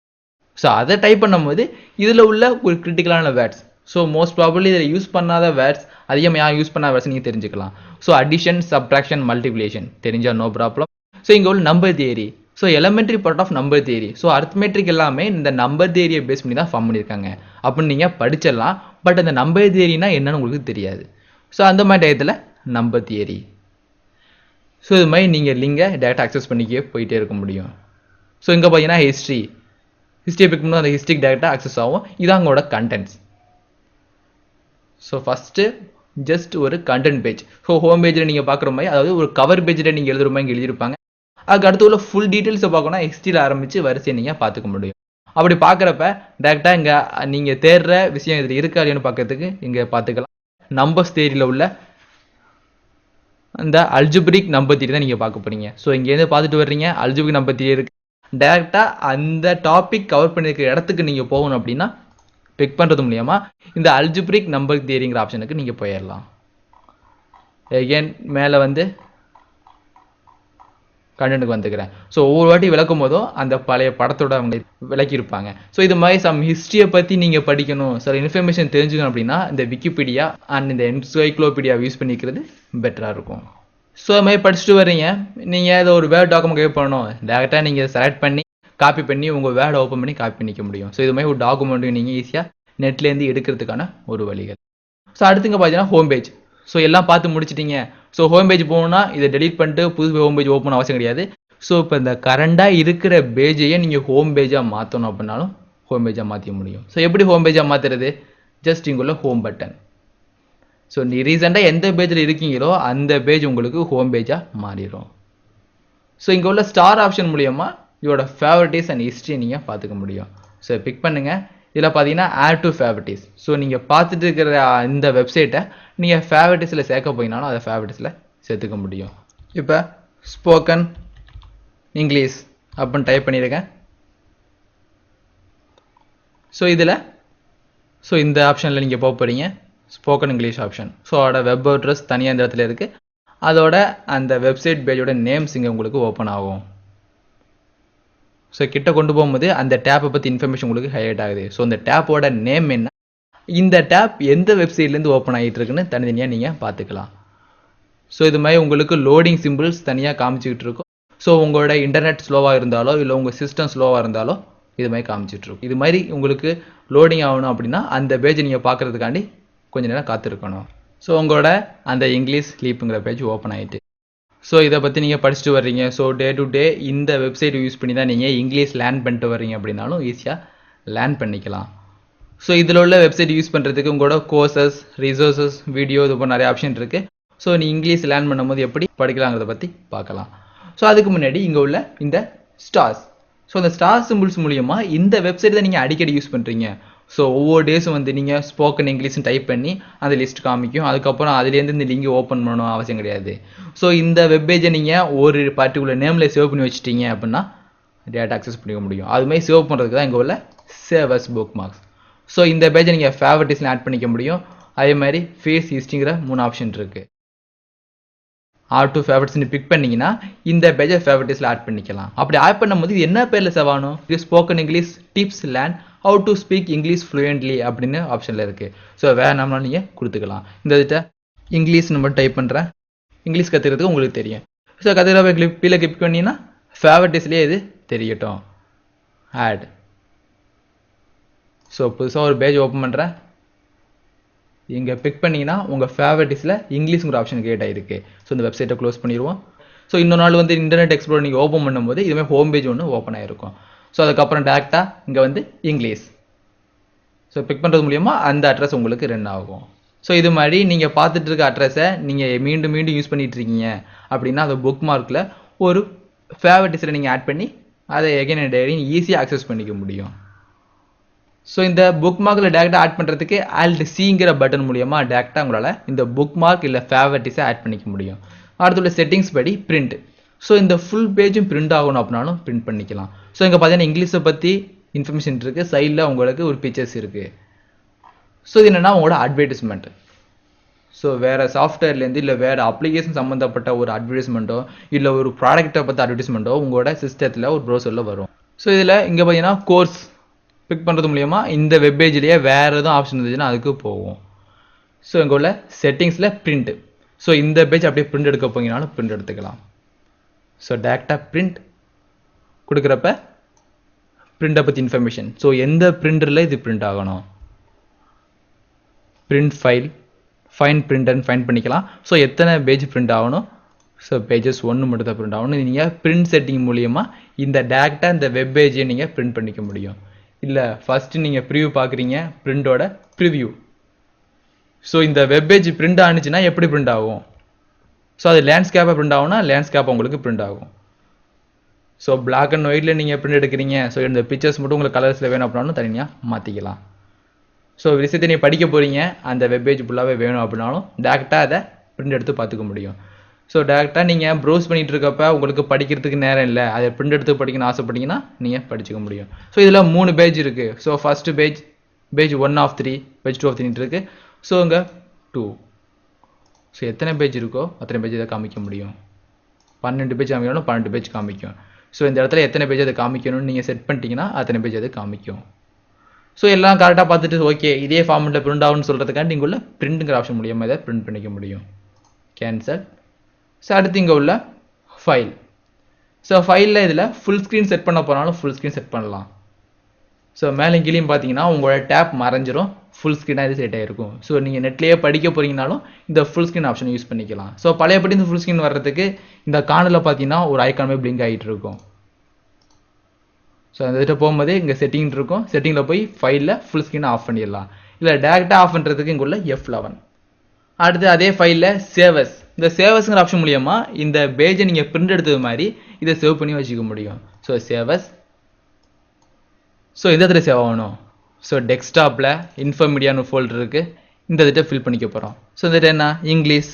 ஸோ அதை டைப் பண்ணும்போது இதில் உள்ள ஒரு கிரிட்டிக்கலான வேர்ட்ஸ், ஸோ மோஸ்ட் ப்ராபப்ளி இதில் யூஸ் பண்ணாத வேர்ட்ஸ், அதிகமாக யூஸ் பண்ணாத வேர்ட்ஸ் நீங்கள் தெரிஞ்சுக்கலாம். ஸோ அடிஷன், சப்ட்ராக்ஷன், மல்டிப்ளிகேஷன் தெரிஞ்சால் நோ ப்ராப்ளம். ஸோ இங்கே உள்ள number theory, so elementary part of number theory. So arithmetic எல்லாமே இந்த நம்பர் தியரியை பேஸ் பண்ணி தான் ஃபார்ம் பண்ணியிருக்காங்க அப்படின்னு நீங்கள் படிச்சிடலாம். பட் அந்த நம்பர் தியரினா என்னன்னு உங்களுக்கு தெரியாது. ஸோ அந்த மாதிரி டயத்தில் நம்பர் தியரி. ஸோ இது மாதிரி நீங்கள் லிங்கை டேரெக்டாக அக்சஸ் பண்ணிக்க போயிட்டே இருக்க முடியும். ஸோ இங்கே பார்த்தீங்கன்னா ஹிஸ்ட்ரியை பிக் பண்ணால் அந்த ஹிஸ்ட்ரிக்கு டேரெக்டாக அக்சஸ் ஆகும். இதான் உங்களோட கண்டென்ட்ஸ். ஸோ ஃபஸ்ட்டு ஜஸ்ட் ஒரு கண்டென்ட் பேஜ். ஸோ ஹோம் பேஜில் நீங்கள் பார்க்குற மாதிரி, அதாவது ஒரு கவர் பேஜில் நீங்கள் எழுதுகிற மாதிரி எழுதியிருப்பாங்க. அதுக்கு அடுத்து உள்ள ஃபுல் டீட்டெயில்ஸை பார்க்கணும்னா ஹிஸ்ட்ரியில் ஆரம்பித்து வரிசையை நீங்கள் பார்த்துக்க முடியும். அப்படி பார்க்குறப்ப டேரெக்டாக இங்கே நீங்கள் தேடுற விஷயம் இதில் இருக்கா இல்லைன்னு பார்க்கறதுக்கு இங்கே பார்த்துக்கலாம். நம்பர்ஸ் தேரியில் உள்ள அந்த அல்ஜிப்ரிக் நம்பர் தியரி தான் நீங்கள் பார்க்க போகிறீங்க. ஸோ இங்கேருந்து பார்த்துட்டு வர்றீங்க, அல்ஜிப்ரிக் நம்பர் தியரி இருக்குது. டேரெக்டாக அந்த டாபிக் கவர் பண்ணியிருக்கிற இடத்துக்கு நீங்கள் போகணும் அப்படின்னா பிக் பண்ணுறது மூலியமா இந்த அல்ஜிப்ரிக் நம்பர் தியரிங்கிற ஆப்ஷனுக்கு நீங்கள் போயிடலாம். எகெயின் மேலே வந்து கண்டென்ட்டுக்கு வந்துக்கிறேன். ஸோ ஒவ்வொரு வாட்டி விளக்கும் போதும் அந்த பழைய படத்தோட அவங்க விளக்கியிருப்பாங்க. ஸோ இது மாதிரி சம் ஹிஸ்ட்ரியை பற்றி நீங்கள் படிக்கணும், சில இன்ஃபர்மேஷன் தெரிஞ்சுக்கணும் அப்படின்னா இந்த விக்கிபீடியா அண்ட் இந்த என்சைக்ளோபீடியா யூஸ் பண்ணிக்கிறது பெட்டராக இருக்கும். ஸோ அது மாதிரி படிச்சுட்டு வர்றீங்க, நீங்கள் இதை ஒரு வேர்ட் டாக்குமெண்ட் கிரியேட் பண்ணணும், டேரெக்டாக நீங்கள் செலக்ட் பண்ணி காப்பி பண்ணி உங்கள் வேர்டை ஓப்பன் பண்ணி காப்பி பண்ணிக்க முடியும். ஸோ இது மாதிரி ஒரு டாக்குமெண்ட்டு நீங்கள் ஈஸியாக நெட்லேருந்து எடுக்கிறதுக்கான ஒரு வழிகள். ஸோ அடுத்துங்க பார்த்தீங்கன்னா ஹோம் பேஜ். ஸோ எல்லாம் பார்த்து முடிச்சிட்டிங்க. ஸோ ஹோம் பேஜ் போகணுன்னா இதை டெலீட் பண்ணிட்டு புது ஹோம் பேஜ் ஓப்பன் அவசியம் கிடையாது. ஸோ இப்போ இந்த கரண்டாக இருக்கிற பேஜையே நீங்கள் ஹோம் பேஜாக மாற்றணும் அப்படின்னாலும் ஹோம் பேஜாக மாற்றிக்க முடியும். ஸோ எப்படி ஹோம் பேஜாக மாற்றுறது? ஜஸ்ட் இங்குள்ள ஹோம் பட்டன். ஸோ நீ ரீசெண்டாக எந்த பேஜில் இருக்கீங்களோ அந்த பேஜ் உங்களுக்கு ஹோம் பேஜாக மாறிடும். ஸோ இங்கே உள்ள ஸ்டார் ஆப்ஷன் மூலியமாக இதோட ஃபேவரட்டிஸ் அண்ட் ஹிஸ்ட்ரி நீங்கள் பார்த்துக்க முடியும். ஸோ பிக் பண்ணுங்கள். இதில் பார்த்தீங்கன்னா ஆட் டு ஃபேவரட்டிஸ். ஸோ நீங்கள் பார்த்துட்டு இருக்கிற இந்த வெப்சைட்டை நீங்கள் ஃபேவரட்டிஸில் சேர்க்க போயினாலும் அதை ஃபேவரட்டிஸில் சேர்த்துக்க முடியும். இப்போ ஸ்போக்கன் இங்கிலீஷ் அப்படின்னு டைப் பண்ணியிருக்கேன். ஸோ இதில் இந்த ஆப்ஷனில் நீங்கள் போக போகிறீங்க, ஸ்போக்கன் இங்கிலீஷ் ஆப்ஷன். ஸோ அதோட வெப் அட்ரஸ் தனியாக இந்த இடத்துல இருக்குது. அதோட அந்த வெப்சைட் பேஜோட நேம்ஸ் இங்கே உங்களுக்கு ஓப்பன் ஆகும். ஸோ கிட்ட கொண்டு போகும்போது அந்த டேப்பை பற்றி இன்ஃபர்மேஷன் உங்களுக்கு ஹைலைட் ஆகுது. ஸோ இந்த டேப்போட நேம் என்ன, இந்த டேப் எந்த வெப்சைட்லேருந்து ஓப்பன் ஆகிட்டு இருக்குன்னு தனித்தனியாக நீங்கள் பார்த்துக்கலாம். ஸோ இது மாதிரி உங்களுக்கு லோடிங் சிம்பிள்ஸ் தனியாக காமிச்சிக்கிட்டு இருக்கும். ஸோ உங்களோட இன்டர்நெட் ஸ்லோவாக இருந்தாலோ இல்லை உங்கள் சிஸ்டம் ஸ்லோவாக இருந்தாலோ இது மாதிரி காமிச்சிட்ருக்கும். இது மாதிரி உங்களுக்கு லோடிங் ஆகணும் அப்படின்னா அந்த பேஜை நீங்கள் பார்க்குறதுக்காண்டி கொஞ்சம் நேரம் காத்திருக்கணும். ஸோ உங்களோட அந்த இங்கிலீஷ் லீப்புங்கிற பேஜ் ஓப்பன் ஆகிட்டு, ஸோ இதை பற்றி நீங்கள் படிச்சுட்டு வர்றீங்க. ஸோ டே டு டே இந்த வெப்சைட் யூஸ் பண்ணி தான் நீங்கள் இங்கிலீஷ் லேர்ன் பண்ணிட்டு வர்றீங்க அப்படின்னாலும் ஈஸியாக லேர்ன் பண்ணிக்கலாம். ஸோ இதில் உள்ள வெப்சைட் யூஸ் பண்ணுறதுக்கு உங்களோட கோர்சஸ், ரிசோர்ஸஸ், வீடியோ, இது போன்ற நிறைய ஆப்ஷன் இருக்குது. ஸோ நீ இங்கிலீஷ் லேர்ன் பண்ணும்போது எப்படி படிக்கலாங்கிறத பற்றி பார்க்கலாம். ஸோ அதுக்கு முன்னாடி இங்கே உள்ள இந்த ஸ்டார்ஸ், ஸோ இந்த ஸ்டார் சிம்பிள்ஸ் மூலியமாக இந்த வெப்சைட் தான் நீங்கள் அடிக்கடி யூஸ் பண்ணுறீங்க. ஸோ ஒவ்வொரு டேஸும் வந்து நீங்கள் ஸ்போக்கன் இங்கிலீஷ்னு டைப் பண்ணி அந்த லிஸ்ட் காமிக்கும். அதுக்கப்புறம் அதுலேருந்து இந்த லிங்கை ஓப்பன் பண்ணணும் அவசியம் கிடையாது. ஸோ இந்த வெப்பேஜை நீங்கள் ஒரு பர்டிகுலர் நேமில் சேவ் பண்ணி வச்சுட்டீங்க அப்படின்னா டேட்டா அக்சஸ் பண்ணிக்க முடியும். அதுமாதிரி சேவ் பண்ணுறதுக்கு தான் இங்கே உள்ள save as bookmarks. So இந்த பேஜை நீங்கள் ஃபேவரட்டிஸில் ஆட் பண்ணிக்க முடியும். அதே மாதிரி ஃபேஸ் ஹிஸ்ட்ரிங்கிற 3 ஆப்ஷன் இருக்குது. ஆட் டு ஃபேவரட்ஸ்னு பிக் பண்ணிங்கன்னா இந்த பேஜை ஃபேவரட்டிஸில் ஆட் பண்ணிக்கலாம். அப்படி ஆட் பண்ணும்போது இது என்ன பேரில் சேவ் ஆகணும்? இது spoken English tips learn how to speak English fluently அப்படின்னு ஆப்ஷனில் இருக்குது. ஸோ வேணாம்னா நீங்கள் கொடுத்துக்கலாம். இந்த இதில் இங்கிலீஷ் நம்ம டைப் பண்ணுறேன், இங்கிலீஷ் கற்றுக்கிறதுக்கு உங்களுக்கு தெரியும். ஸோ கற்றுக்கிறப்ப கீழே கிளிக் பண்ணிங்கன்னா ஃபேவரட்டிஸ்லேயே இது தெரியட்டும். ஆட். ஸோ புதுசாக ஒரு பேஜ் ஓப்பன் பண்ணுறேன். இங்கே பிக் பண்ணிங்கன்னா உங்கள் ஃபேவரட்டிஸில் இங்கிலீஷ்ங்கிற ஆப்ஷன் கிரியேட் ஆகிருக்கு. ஸோ இந்த வெப்சைட்டை க்ளோஸ் பண்ணிடுவோம். ஸோ இன்னொரு நாள் வந்து இன்டர்நெட் எக்ஸ்ப்ளோர் நீங்கள் ஓப்பன் பண்ணும்போது இதுமாதிரி ஹோம் பேஜ் ஒன்று ஓப்பன் ஆகிருக்கும். ஸோ அதுக்கப்புறம் டேரெக்டாக இங்கே வந்து இங்கிலீஷ் ஸோ பிக் பண்ணுறது மூலிமா அந்த அட்ரஸ் உங்களுக்கு ரன் ஆகும். ஸோ இது மாதிரி நீங்கள் பார்த்துட்டு இருக்க அட்ரஸை நீங்கள் மீண்டும் மீண்டும் யூஸ் பண்ணிட்டு இருக்கீங்க அப்படின்னா அந்த புக் மார்க்கில் ஒரு ஃபேவரட்டிஸில் நீங்கள் ஆட் பண்ணி அதை எகைன் அண்ட் அகைன் ஈஸியாக அக்சஸ் பண்ணிக்க முடியும். ஸோ இந்த புக் மார்க்கில் டேரெக்டாக ஆட் பண்ணுறதுக்கு ஆல்ட் சிங்கிற பட்டன் மூலியமாக டேரெக்டாக உங்களால் இந்த புக் மார்க் இல்லை ஃபேவரட்டிஸை ஆட் பண்ணிக்க முடியும். அடுத்துள்ள செட்டிங்ஸ் படி பிரிண்ட். ஸோ இந்த ஃபுல் பேஜும் பிரிண்ட் ஆகணும் அப்படின்னாலும் பிரிண்ட் பண்ணிக்கலாம். ஸோ இங்கே பார்த்தீங்கன்னா இங்கிலீஷை பற்றி இன்ஃபர்மேஷன் இருக்குது, சைடில் உங்களுக்கு ஒரு பிக்சர்ஸ் இருக்குது. ஸோ இது என்னென்னா உங்களோட அட்வர்டைஸ்மெண்ட். ஸோ வேறு சாஃப்ட்வேர்லேருந்து இல்லை வேறு அப்ளிகேஷன் சம்மந்தப்பட்ட ஒரு அட்வர்டைஸ்மெண்ட்டோ இல்லை ஒரு ப்ராடக்ட்டை பற்றி அட்வர்டைஸ்மெண்ட்டோ உங்களோட சிஸ்டத்தில் ஒரு ப்ரௌசரில் வரும். ஸோ இதில் இங்கே பார்த்தீங்கன்னா கோர்ஸ் பிக் பண்ணுறது மூலிமா இந்த வெப்பேஜ்லேயே வேறு எதுவும் ஆப்ஷன் இருந்துச்சுன்னா அதுக்கு போகும். ஸோ இங்கே உள்ள செட்டிங்ஸில் பிரிண்ட். ஸோ இந்த பேஜ் அப்படியே பிரிண்ட் எடுக்க போங்கனாலும் பிரிண்ட் எடுத்துக்கலாம். ஸோ டேரெக்டாக பிரிண்ட் கொடுக்குறப்ப பிரிண்டை பற்றி இன்ஃபர்மேஷன். ஸோ எந்த பிரிண்டரில் இது பிரிண்ட் ஆகணும், பிரிண்ட் ஃபைல், ஃபைன் பிரிண்டர்னு ஃபைன் பண்ணிக்கலாம். ஸோ எத்தனை பேஜ் பிரிண்ட் ஆகணும், ஸோ பேஜஸ் 1 மட்டும் தான் பிரிண்ட் ஆகணும். நீங்கள் பிரிண்ட் செட்டிங் மூலியமாக இந்த டேரெக்டாக இந்த வெப் பேஜை நீங்கள் பிரிண்ட் பண்ணிக்க முடியும். இல்லை ஃபஸ்ட்டு நீங்கள் ப்ரிவ்யூ பார்க்குறீங்க, பிரிண்டோட ப்ரிவ்யூ. ஸோ இந்த வெப்பேஜ் பிரிண்ட் ஆனிச்சுன்னா எப்படி பிரிண்ட் ஆகும், ஸோ அது லேண்ட்ஸ்கேப்பாக பிரிண்ட் ஆகும்னா லேண்ட்ஸ்கேப் உங்களுக்கு பிரிண்ட் ஆகும். ஸோ பிளாக் அண்ட் ஒயிட்டில் நீங்கள் பிரிண்ட் எடுக்கிறீங்க, ஸோ இந்த பிக்சர்ஸ் மட்டும் உங்களுக்கு கலர்ஸில் வேணும் அப்படின்னாலும் தனியாக மாற்றிக்கலாம். ஸோ விஷயத்தை நீங்கள் படிக்க போகிறீங்க, அந்த வெப்பேஜ் ஃபுல்லாகவே வேணும் அப்படின்னாலும் டேரெக்டாக அதை பிரிண்ட் எடுத்து பார்த்துக்க முடியும். ஸோ டேரெக்டாக நீங்கள் ப்ரௌஸ் பண்ணிகிட்டு இருக்கப்ப உங்களுக்கு படிக்கிறதுக்கு நேரம் இல்லை, அதை பிரிண்ட் எடுத்து படிக்கணும்னு ஆசைப்பட்டீங்கன்னா நீங்கள் படிச்சுக்க முடியும். ஸோ இதில் 3 பேஜ் இருக்குது. So first page 1 of 3, page 2 of 3 இருக்குது. ஸோ இங்கே 2. ஸோ எத்தனை பேஜ் இருக்கோ அத்தனை பேஜ் இதை காமிக்க முடியும். 12 பேஜ் காமிக்கணும், 12 பேஜ் காமிக்கும். ஸோ இந்த இடத்துல எத்தனை பேஜ் அதை காமிக்கணும்னு நீங்கள் செட் பண்ணிட்டீங்கன்னா அத்தனை பேஜ் அது காமிக்கும். ஸோ எல்லாம் கரெக்டாக பார்த்துட்டு ஓகே இதே ஃபார்மெட்டில் பிரிண்ட் ஆகும்னு சொல்கிறதுக்காண்டி இங்கே உள்ள பிரிண்ட்டுங்கிற ஆப்ஷன் மூலியமாக இதை பிரிண்ட் பண்ணிக்க முடியும். கேன்சல். ஸோ அடுத்து இங்கே உள்ள ஃபைல். ஸோ ஃபைலில் இதில் ஃபுல் ஸ்க்ரீன் செட் பண்ண போனாலும் ஃபுல் ஸ்க்ரீன் செட் பண்ணலாம். ஸோ மேலே கீழேயும் பார்த்தீங்கன்னா உங்களோட டேப் மறைஞ்சிரும், ஃபுல் ஸ்க்ரீனாக இது செட் ஆகிருக்கும். ஸோ நீங்கள் நெட்லேயே படிக்க போகிறீங்கனாலும் இந்த ஃபுல் ஸ்க்ரீன் ஆப்ஷன் யூஸ் பண்ணிக்கலாம். ஸோ பழையபடி இந்த ஃபுல் ஸ்க்ரீன் வர்றதுக்கு இந்த கார்னரில் பார்த்தீங்கன்னா ஒரு ஐக்கானமே பிளிங்க் ஆகிட்டு இருக்கும். ஸோ அந்த இதில் போகும்போது இங்கே செட்டிங் இருக்கும், செட்டிங்கில் போய் ஃபைலில் ஃபுல் ஸ்க்ரீனை ஆஃப் பண்ணிடலாம். இல்லை டேரெக்டாக ஆஃப் பண்ணுறதுக்கு இங்கே உள்ள F11. அடுத்து அதே ஃபைலில் சேவஸ். இந்த சேவஸ்ங்கிற ஆப்ஷன் மூலியமாக இந்த பேஜை நீங்கள் பிரிண்ட் எடுத்தது மாதிரி இதை சேவ் பண்ணி வச்சுக்க முடியும். ஸோ சேவஸ். ஸோ இந்த இடத்துல சேவ் ஆகணும். ஸோ டெஸ்க்டாப்பில் இன்ஃபோமீடியான்னு ஃபோல்டர் இருக்குது, இந்த இதை ஃபில் பண்ணிக்க போகிறோம். ஸோ இந்த என்ன இங்கிலீஷ்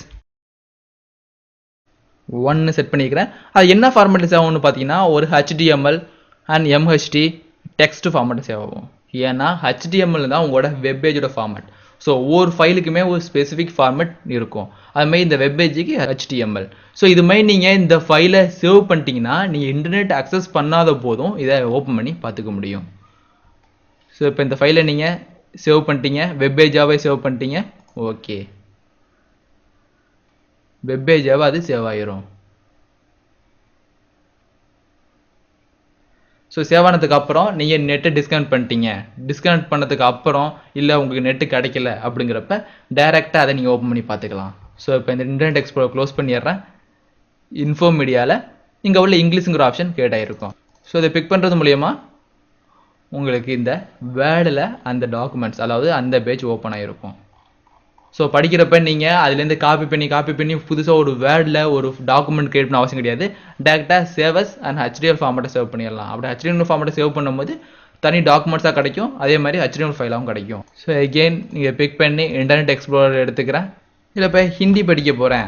1 செட் பண்ணிக்கிறேன். அது என்ன ஃபார்மேட்டில் சேவ் ஆகும்னு பார்த்தீங்கன்னா ஒரு HTML and MHT text format save ஆகும். ஏன்னா HTML தான் உங்களோட வெப்பேஜோட ஃபார்மேட். ஸோ ஒவ்வொரு ஃபைலுக்குமே ஒரு ஸ்பெசிஃபிக் ஃபார்மேட் இருக்கும். அதுமாதிரி இந்த வெப்பேஜுக்கு HTML. ஸோ இது மாதிரி நீங்கள் இந்த ஃபைலை சேவ் பண்ணிட்டீங்கன்னா நீங்கள் இன்டர்நெட் அக்சஸ் பண்ணாத போதும் இதை ஓப்பன் பண்ணி பார்த்துக்க முடியும். ஸோ இப்போ இந்த ஃபைலை நீங்கள் சேவ் பண்ணிட்டீங்க, வெப்பேஜாகவே சேவ் பண்ணிட்டீங்க. ஓகே வெப்பேஜாகவே அது சேவ் ஆகிரும். ஸோ சேவ் ஆனதுக்கு அப்புறம் நீங்கள் நெட்டை டிஸ்கனெக்ட் பண்ணிட்டீங்க. டிஸ்கனெக்ட் பண்ணதுக்கு அப்புறம் இல்லை உங்களுக்கு நெட்டு கிடைக்கல அப்படிங்கிறப்ப டைரெக்டாக அதை நீங்கள் ஓப்பன் பண்ணி பார்த்துக்கலாம். ஸோ இப்போ இந்த இன்டர்நெட் எக்ஸ்ப்ளோரர் க்ளோஸ் பண்ணிடுறேன். இன்ஃபோமீடியாவில் இங்கே உள்ள இங்கிலீஷுங்கிற ஆப்ஷன் கிரியேட் ஆகிருக்கும். ஸோ இதை பிக் பண்ணுறது மூலயமா உங்களுக்கு இந்த வேர்டில் அந்த டாக்குமெண்ட்ஸ் அதாவது அந்த பேஜ் ஓப்பன் ஆகிருக்கும். ஸோ படிக்கிறப்ப நீங்கள் அதுலேருந்து காப்பி பண்ணி புதுசாக ஒரு வேர்டில் ஒரு டாக்குமெண்ட் கிரியேட் பண்ண அவசியம் கிடையாது. டேரெக்டாக சேவஸ் அண்ட் HTML ஃபார்மேட்டை சேவ் பண்ணிடலாம். அப்படி HTML ஃபார்மேட்டை சேவ் பண்ணும்போது தனி டாக்குமெண்ட்ஸாக கிடைக்கும், அதே மாதிரி HTML ஃபைலாகவும் கிடைக்கும். ஸோ எகெயின் நீங்கள் பிக் பண்ணி இன்டர்நெட் எக்ஸ்ப்ளோரர் எடுத்துக்கிறேன். இதில் இப்போ ஹிந்தி படிக்க போகிறேன்,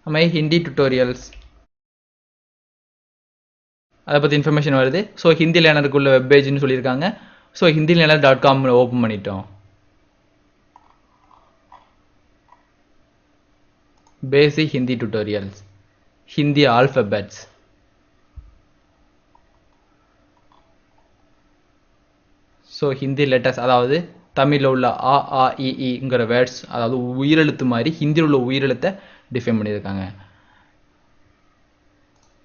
அதுமாதிரி ஹிந்தி டுட்டோரியல்ஸ் அதை பற்றி இன்ஃபர்மேஷன் வருது. ஸோ ஹிந்தி லேனருக்குள்ள வெப்பேஜ்னு சொல்லியிருக்காங்க. So Hindi learner .com open பண்ணிட்டோம். Basic Hindi tutorials, Hindi alphabets. So Hindi letters அதாவது தமிழில் உள்ள ஆ ஆ இங்கிற வேர்ட்ஸ் அதாவது உயிரெழுத்து மாதிரி ஹிந்தியில் உள்ள உயிரெழுத்தை டிஃபைன் பண்ணியிருக்காங்க.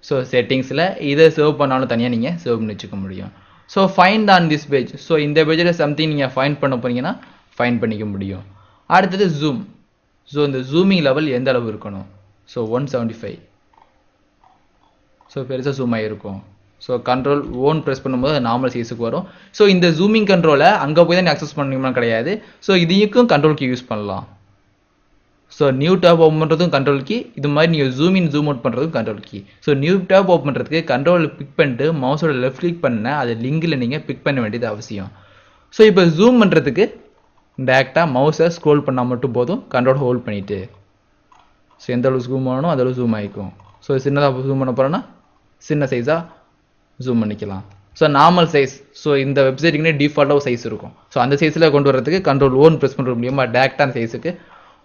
ஸோ செட்டிங்ஸில் இதை சேவ் பண்ணாலும் தனியாக நீங்கள் சேவ் பண்ணி வச்சுக்க முடியும். So find on this page. So இந்த பேஜில் சம்திங் நீங்கள் ஃபைண்ட் பண்ண போனீங்கன்னா ஃபைண்ட் பண்ணிக்க முடியும். அடுத்தது ஜூம். ஸோ இந்த ஜூமிங் லெவல் எந்த அளவு இருக்கணும்? ஸோ 175. ஸோ பெருசாக ஜூம் ஆகிருக்கும். ஸோ கண்ட்ரோல் ஓன் ப்ரெஸ் பண்ணும்போது அது நார்மல் சைஸுக்கு வரும். ஸோ இந்த ஜூமிங் கண்ட்ரோலை அங்கே போய் தான் அக்சஸ் பண்ணிக்கணும் கிடையாது. ஸோ இதையும் கண்ட்ரோல் கீ யூஸ் பண்ணலாம். ஸோ நியூ டேப் ஓப்பன் பண்ணுறதும் கண்ட்ரோல் கீ, இது மாதிரி நீங்கள் ஜூம் இன் ஜூம் அவுட் பண்ணுறதும் control key. So new tab open பண்ணுறதுக்கு கண்ட்ரோல் பிக் பண்ணிட்டு மவுஸோட லெஃப்ட் கிளிக் பண்ண அது லிங்கில் நீங்கள் பிக் பண்ண வேண்டியது அவசியம். ஸோ இப்போ ஜூம் பண்ணுறதுக்கு டேரெக்டாக மவுஸை ஸ்க்ரோல் பண்ணால் மட்டும் போதும், கண்ட்ரோல் ஹோல்ட் பண்ணிவிட்டு. ஸோ எந்த அளவு ஜூம் பண்ணணும் அந்த அளவு ஜூம் ஆகிக்கும். ஸோ சின்னதாக ஜூம் பண்ண போகிறோன்னா சின்ன சைஸாக ஜூம் பண்ணிக்கலாம். ஸோ நார்மல் சைஸ், ஸோ இந்த வெப்சைட்டுக்குனே டிஃபால்ட்டாக சைஸ் இருக்கும். ஸோ அந்த சைஸில் கொண்டு வரதுக்கு கண்ட்ரோல் ஓன் ப்ரெஸ் பண்ணுற முடியுமா டேரெக்டாக அந்த சைஸுக்கு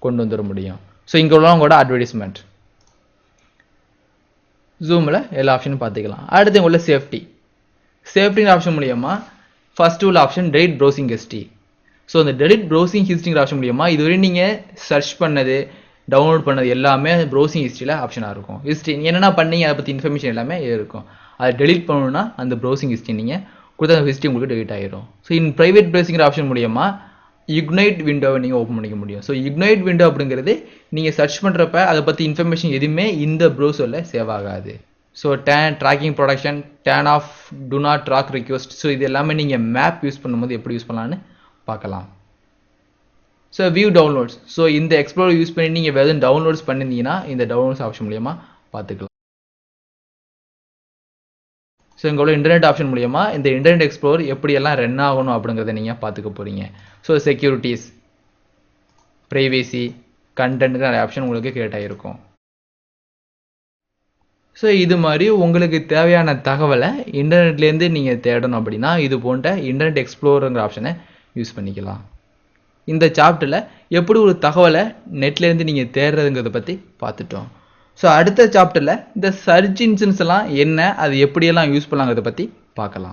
கொண்டு வந்துட முடியும். ஸோ இங்கே உள்ளவங்களோட அட்வர்டைஸ்மெண்ட் ஜூமில் எல்லா ஆப்ஷனும் பார்த்துக்கலாம். அடுத்து உள்ள சேஃப்டி. சேஃப்டிங்கிற ஆப்ஷன் மூலியமாக ஃபர்ஸ்ட் உள்ள option delete browsing history. So இந்த டெலிட் ப்ரௌசிங் ஹிஸ்ட்ரிங்கிற ஆப்ஷன் மூலியமாக இதுவரை நீங்கள் சர்ச் பண்ணது டவுன்லோட் பண்ணது எல்லாமே ப்ரௌசிங் ஹிஸ்ட்ரியில் ஆப்ஷனாக இருக்கும். ஹிஸ்ட்ரி என்னென்ன பண்ணீங்க அதை பற்றி இன்ஃபர்மேஷன் எல்லாமே இருக்கும். அதை டெலிட் பண்ணணும்னா அந்த ப்ரௌசிங் ஹிஸ்ட்ரி நீங்கள் கொடுத்த அந்த ஹிஸ்ட்ரி உங்களுக்கு டெலிட் ஆகிடும். ஸோ இன் ப்ரைவேட் ப்ரௌசிங்கிற ஆப்ஷன் மூலியமாக இக்னைட் விண்டோவை நீங்கள் ஓப்பன் பண்ணிக்க முடியும். ஸோ இக்னைட் விண்டோ அப்படிங்கிறது நீங்கள் சர்ச் பண்ணுறப்ப அதை பற்றி இன்ஃபர்மேஷன் எதுவுமே இந்த ப்ரௌசரில் சேவ் ஆகாது. So tracking production, turn off do not track request. So இது எல்லாமே நீங்கள் மேப் யூஸ் பண்ணும்போது எப்படி யூஸ் பண்ணலான்னு பார்க்கலாம். So view downloads. ஸோ இந்த எக்ஸ்ப்ளோர் யூஸ் பண்ணி நீங்கள் வேறு டவுன்லோட்ஸ் பண்ணியிருந்தீங்கன்னா இந்த டவுன்லோட்ஸ் ஆப்ஷன் மூலியமாக பார்த்துக்கலாம். ஸோ இங்கே உள்ள இன்டர்நெட் ஆப்ஷன் மூலியமாக இந்த இன்டர்நெட் எக்ஸ்ப்ளோர் எப்படியெல்லாம் ரன் ஆகணும் அப்படிங்கிறத நீங்கள் பார்த்துக்க போகிறீங்க. ஸோ செக்யூரிட்டிஸ், ப்ரைவேசி, கண்டென்ட்ங்கிற நிறைய ஆப்ஷன் உங்களுக்கு கிரியேட் ஆகிருக்கும். ஸோ இது மாதிரி உங்களுக்கு தேவையான தகவலை இன்டர்நெட்லேருந்து நீங்கள் தேடணும் அப்படின்னா இது போன்ற இன்டர்நெட் எக்ஸ்ப்ளோருங்கிற ஆப்ஷனை யூஸ் பண்ணிக்கலாம். இந்த சாப்டரில் எப்படி ஒரு தகவலை நெட்லேருந்து நீங்கள் தேடுறதுங்கிறத பற்றி பார்த்துட்டோம். ஸோ அடுத்த சாப்டரில் இந்த சர்ச் இன்ஜின்ஸ் எல்லாம் என்ன, அது எப்படியெல்லாம் யூஸ் பண்ணலாங்கிறத பற்றி பார்க்கலாம்.